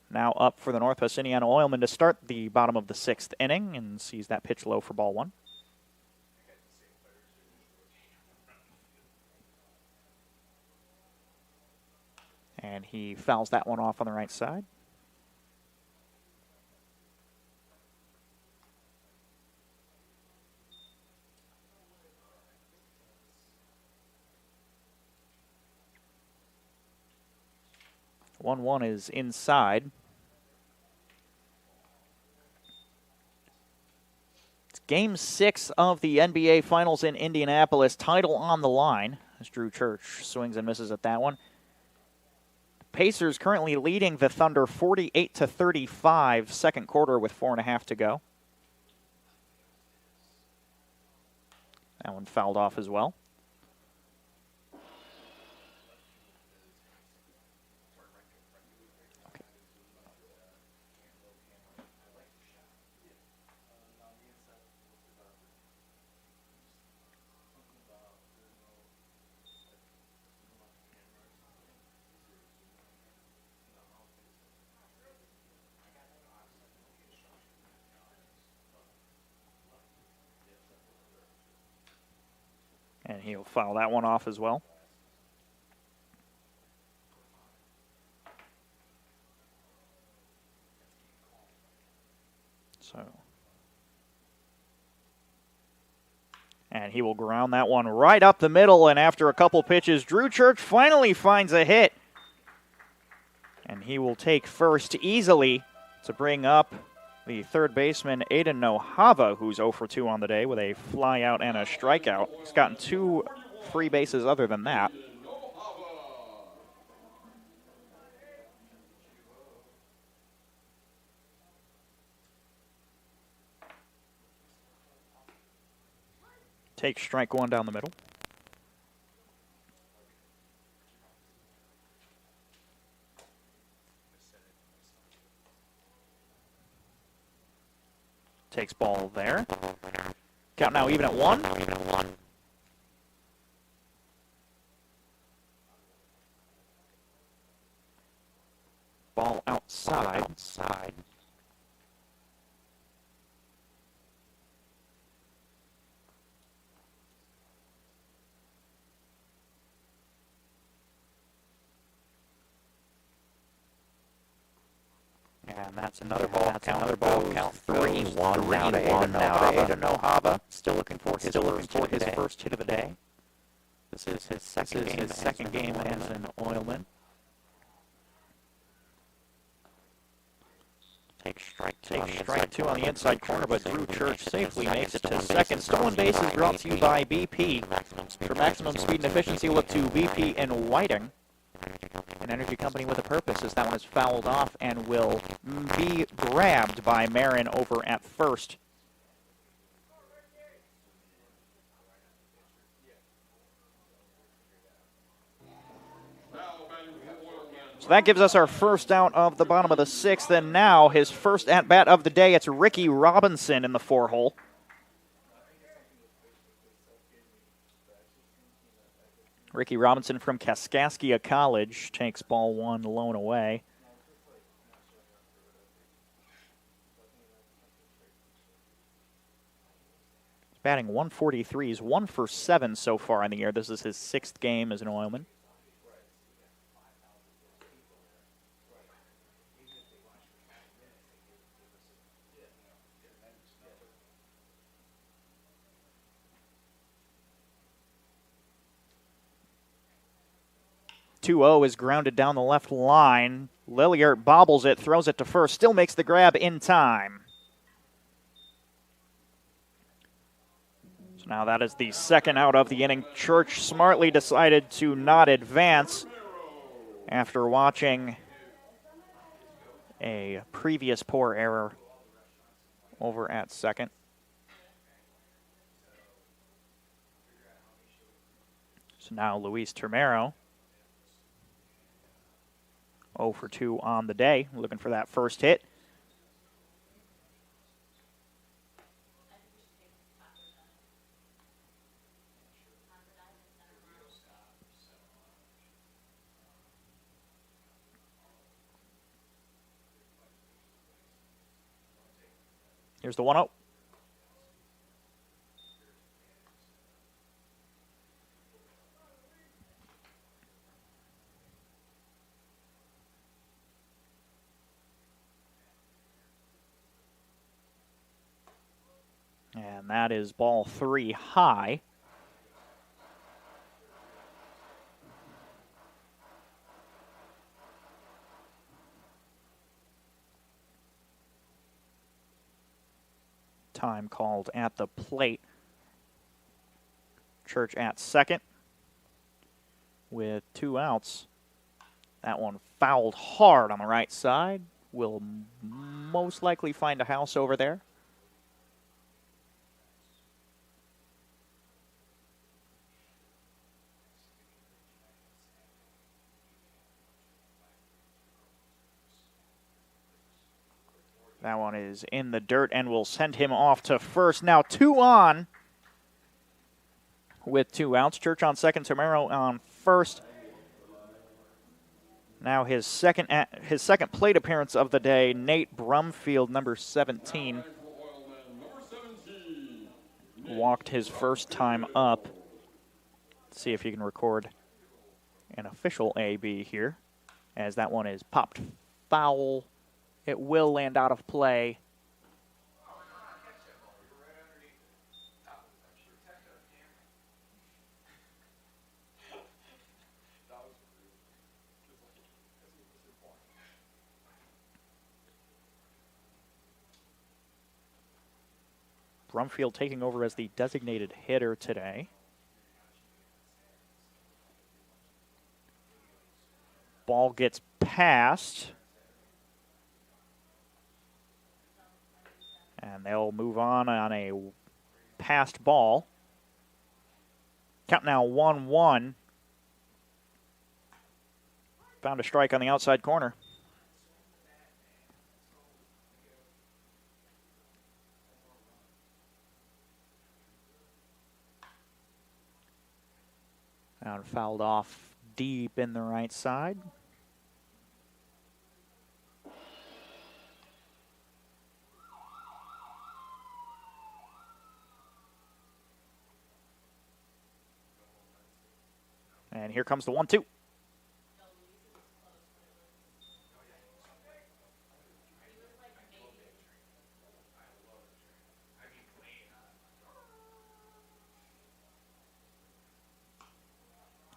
now up for the Northwest Indiana Oilmen to start the bottom of the sixth inning, and sees that pitch low for ball one. And he fouls that one off on the right side. One is inside. It's game 6 of the NBA Finals in Indianapolis. Title on the line as Drew Church swings and misses at that one. Pacers currently leading the Thunder 48-35, second quarter with 4.5 to go. That one fouled off as well. And he'll foul that one off as well. And he will ground that one right up the middle, and after a couple pitches, Drew Church finally finds a hit. And he will take first easily to bring up the third baseman, Aiden Nohava, who's 0 for 2 on the day with a fly out and a strikeout. He's gotten 2 free bases other than that. Take strike one down the middle. ball there. Count now even at 1. Ball outside. And that's another ball. Count 3. 1 now to no Hava. Still looking for his first hit of the day. This is his second game as an Oilman. Take strike two on the inside corner, but Drew Church safely makes it to second. Stolen base is brought to you by BP. For maximum speed and efficiency, look to BP and Whiting. An energy company with a purpose, as that one is fouled off and will be grabbed by Marin over at first. So that gives us our first out of the bottom of the 6th, and now his first at-bat of the day, it's Ricky Robinson in the 4-hole. Ricky Robinson from Kaskaskia College takes ball 1 lone away. He's batting 143. He's 1 for 7 so far in the year. This is his 6th game as an Oilman. .2-0 is grounded down the left line. Lilliard bobbles it, throws it to first, still makes the grab in time. So now that is the second out of the inning. Church smartly decided to not advance after watching a previous poor error over at second. So now Luis Termero, 0 for 2 on the day, looking for that first hit. Here's the 1-0. And that is ball 3 high. Time called at the plate. Church at second with 2 outs. That one fouled hard on the right side. Will most likely find a house over there. That one is in the dirt and will send him off to first. Now 2 on with 2 outs. Church on second, Termero on first. Now his second plate appearance of the day, Nate Brumfield, number 17. Walked his first time up. Let's see if he can record an official AB here, as that one is popped foul. It will land out of play. Brumfield taking over as the designated hitter today. Ball gets passed. And they'll move on a passed ball. Count now 1-1. Found a strike on the outside corner. And fouled off deep in the right side. And here comes the 1-2.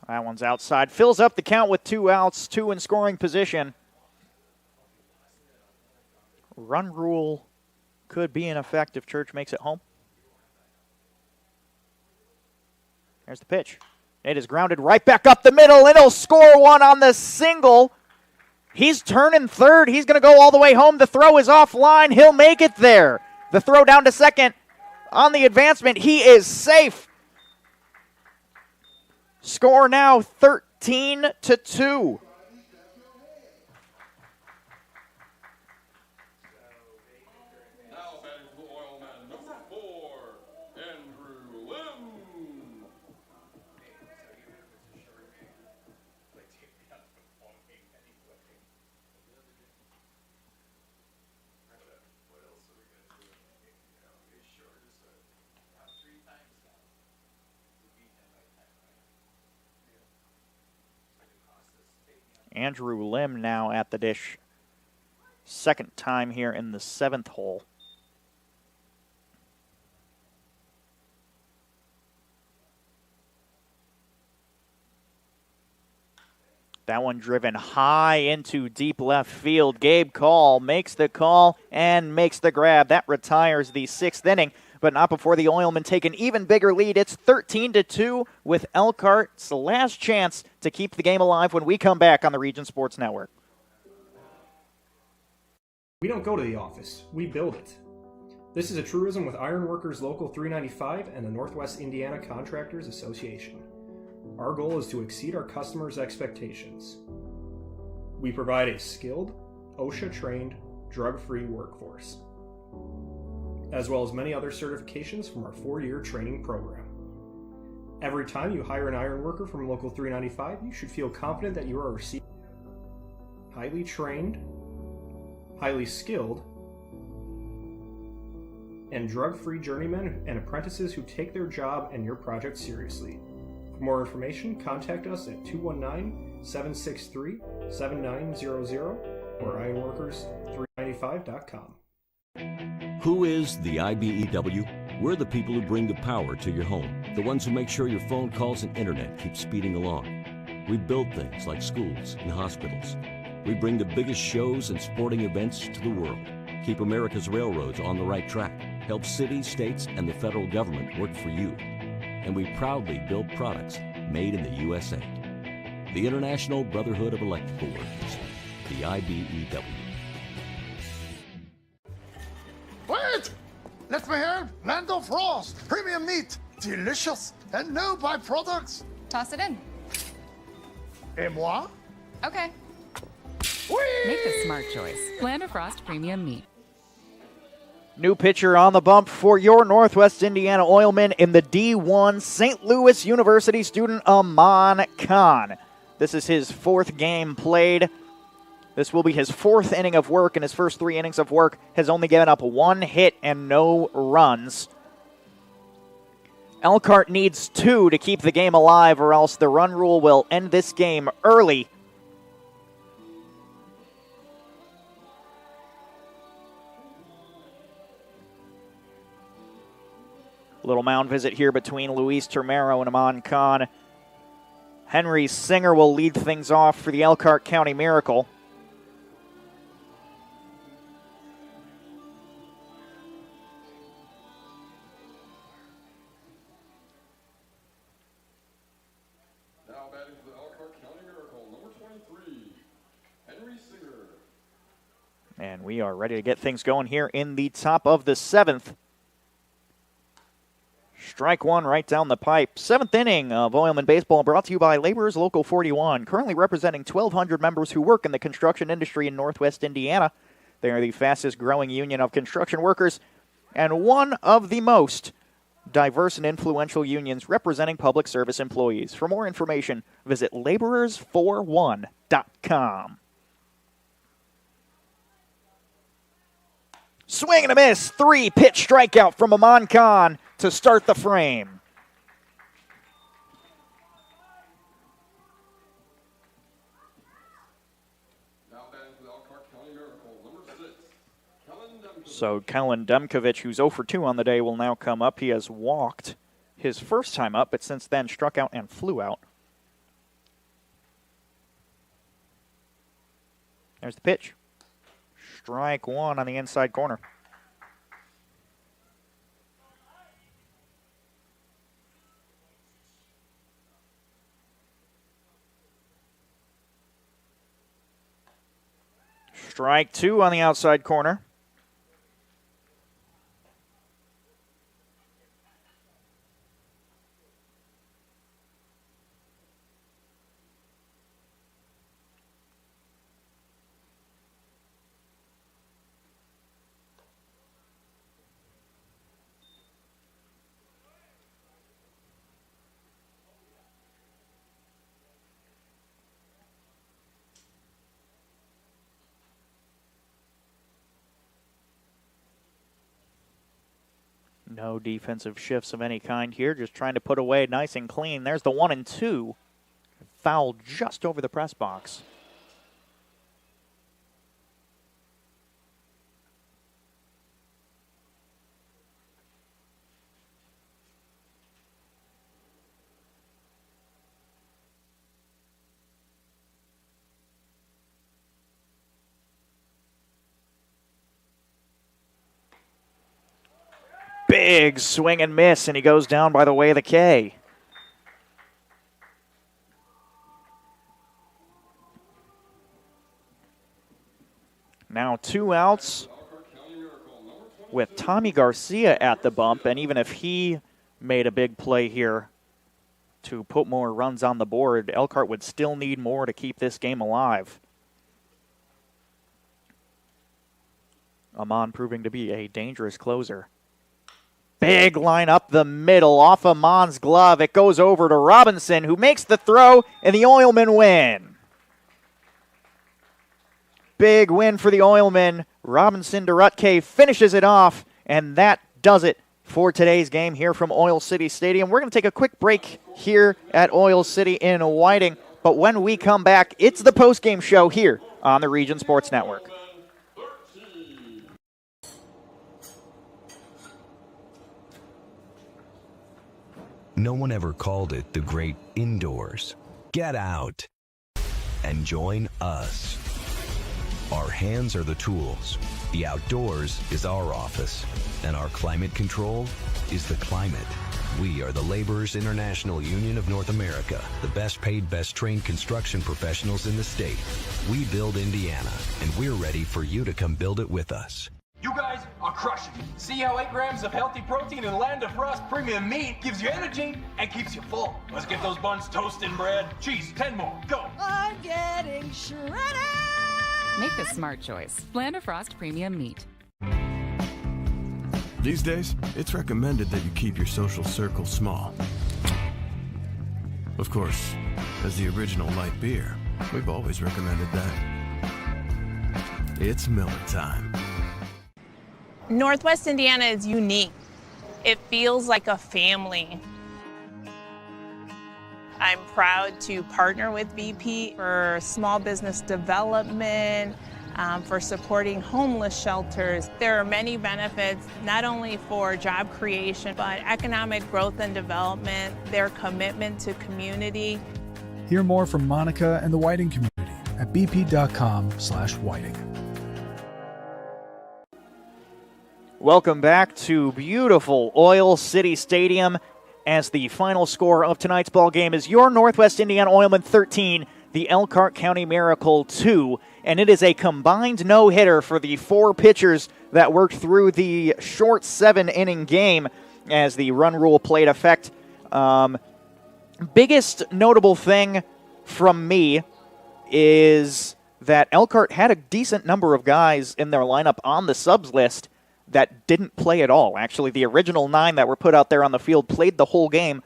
That one's outside. Fills up the count with 2 outs, 2 in scoring position. Run rule could be in effect if Church makes it home. There's the pitch. It is grounded right back up the middle, and he'll score one on the single. He's turning third. He's going to go all the way home. The throw is offline. He'll make it there. The throw down to second on the advancement. He is safe. Score now 13-2. Now batting for the Oilmen, number 4, Andrew Lim. Andrew Lim now at the dish. Second time here in the 7th hole. That one driven high into deep left field. Gabe Call makes the call and makes the grab. That retires the 6th inning, but not before the Oilmen take an even bigger lead. It's 13-2 with Elkhart's last chance to keep the game alive when we come back on the Region Sports Network. We don't go to the office, we build it. This is a truism with Ironworkers Local 395 and the Northwest Indiana Contractors Association. Our goal is to exceed our customers' expectations. We provide a skilled, OSHA-trained, drug-free workforce, as well as many other certifications from our 4-year training program. Every time you hire an iron worker from Local 395, you should feel confident that you are receiving highly trained, highly skilled, and drug-free journeymen and apprentices who take their job and your project seriously. For more information, contact us at 219-763-7900 or ironworkers395.com. Who is the IBEW? We're the people who bring the power to your home, the ones who make sure your phone calls and internet keep speeding along. We build things like schools and hospitals. We bring the biggest shows and sporting events to the world, keep America's railroads on the right track, help cities, states, and the federal government work for you. And we proudly build products made in the USA. The International Brotherhood of Electrical Workers, the IBEW. Wait! Let me help! Land of Frost! Premium meat! Delicious! And no byproducts! Toss it in. Et moi? Okay. Whee! Make the smart choice. Land of Frost Premium Meat. New pitcher on the bump for your Northwest Indiana Oilmen in the D1 St. Louis University student Aman Khan. This is his 4th game played. This will be his 4th inning of work, and his first 3 innings of work has only given up 1 hit and no runs. Elkhart needs 2 to keep the game alive, or else the run rule will end this game early. Little mound visit here between Luis Termero and Aman Khan. Henry Singer will lead things off for the Elkhart County Miracle. Now batting for the Elkhart County Miracle, number 23, Henry Singer. And we are ready to get things going here in the top of the 7th. Strike 1 right down the pipe. 7th inning of Oilman Baseball brought to you by Laborers Local 41, currently representing 1,200 members who work in the construction industry in Northwest Indiana. They are the fastest growing union of construction workers and one of the most diverse and influential unions representing public service employees. For more information, visit laborers41.com. Swing and a miss. 3-pitch strikeout from Aman Khan to start the frame. Now batting for the Elkhart County Miracle, number 6, Kellen Demkovich. So Kellen Demkovich, who's 0 for 2 on the day, will now come up. He has walked his first time up, but since then struck out and flew out. There's the pitch. Strike one on the inside corner. Strike two on the outside corner. No defensive shifts of any kind here, just trying to put away nice and clean. There's the 1-2. Foul just over the press box. Big swing and miss, and he goes down by the way of the K. Now 2 outs with Tommy Garcia at the bump, and even if he made a big play here to put more runs on the board, Elkhart would still need more to keep this game alive. Aman proving to be a dangerous closer. Big line up the middle off Aman's glove. It goes over to Robinson, who makes the throw, and the Oilmen win. Big win for the Oilmen. Robinson Durutke finishes it off, and that does it for today's game here from Oil City Stadium. We're going to take a quick break here at Oil City in Whiting, but when we come back, it's the postgame show here on the Region Sports Network. No one ever called it the great indoors. Get out and join us. Our hands are the tools. The outdoors is our office. And our climate control is the climate. We are the Laborers International Union of North America, the best paid, best trained construction professionals in the state. We build Indiana, and we're ready for you to come build it with us. You guys are crushing it. See how 8 grams of healthy protein in Land of Frost premium meat gives you energy and keeps you full. Let's get those buns toasted, bread. Cheese, 10 more. Go. I'm getting shredded. Make the smart choice. Land of Frost premium meat. These days, it's recommended that you keep your social circle small. Of course, as the original light beer, we've always recommended that. It's Miller time. Northwest Indiana is unique. It feels like a family. I'm proud to partner with BP for small business development, for supporting homeless shelters. There are many benefits, not only for job creation, but economic growth and development, their commitment to community. Hear more from Monica and the Whiting community at bp.com/whiting. Welcome back to beautiful Oil City Stadium as the final score of tonight's ball game is your Northwest Indiana Oilmen 13, the Elkhart County Miracle 2, and it is a combined no-hitter for the 4 pitchers that worked through the short 7-inning game as the run rule played effect. Biggest notable thing from me is that Elkhart had a decent number of guys in their lineup on the subs list. that didn't play at all. Actually, the original 9 that were put out there on the field played the whole game.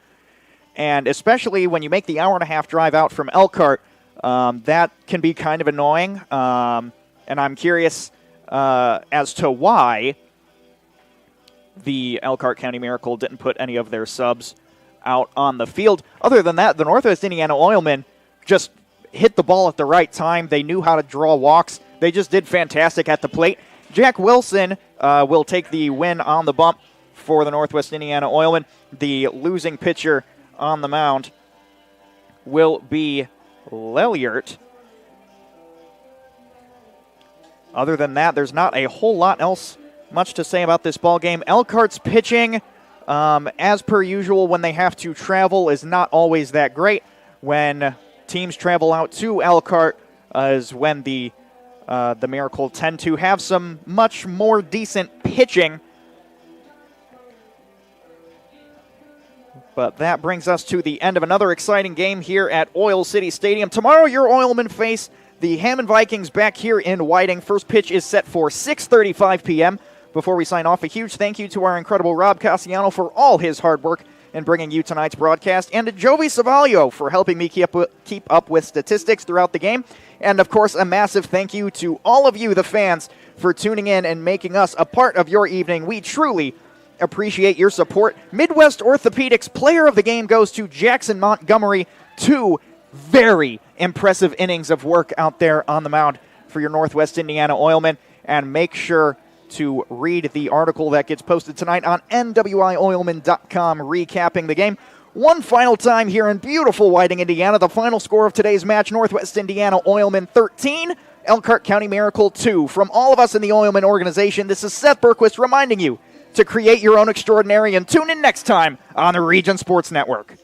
And especially when you make the hour-and-a-half drive out from Elkhart, that can be kind of annoying. And I'm curious as to why the Elkhart County Miracle didn't put any of their subs out on the field. Other than that, the Northwest Indiana Oilmen just hit the ball at the right time. They knew how to draw walks. They just did fantastic at the plate. Jack Wilson will take the win on the bump for the Northwest Indiana Oilmen. The losing pitcher on the mound will be Lelyert. Other than that, there's not a whole lot else much to say about this ball game. Elkhart's pitching, as per usual, when they have to travel, is not always that great. When teams travel out to Elkhart, is when the Miracle tend to have some much more decent pitching. But that brings us to the end of another exciting game here at Oil City Stadium. Tomorrow, your Oilmen face the Hammond Vikings back here in Whiting. First pitch is set for 6:35 p.m. Before we sign off, a huge thank you to our incredible Rob Cassiano for all his hard work in bringing you tonight's broadcast, and to Jovi Savaglio for helping me keep up with statistics throughout the game. And, of course, a massive thank you to all of you, the fans, for tuning in and making us a part of your evening. We truly appreciate your support. Midwest Orthopedics Player of the Game goes to Jackson Montgomery. 2 very impressive innings of work out there on the mound for your Northwest Indiana Oilmen. And make sure to read the article that gets posted tonight on NWIOilmen.com recapping the game. One final time here in beautiful Whiting, Indiana. The final score of today's match, Northwest Indiana Oilmen 13, Elkhart County Miracle 2. From all of us in the Oilmen organization, this is Seth Berquist reminding you to create your own extraordinary, and tune in next time on the Region Sports Network.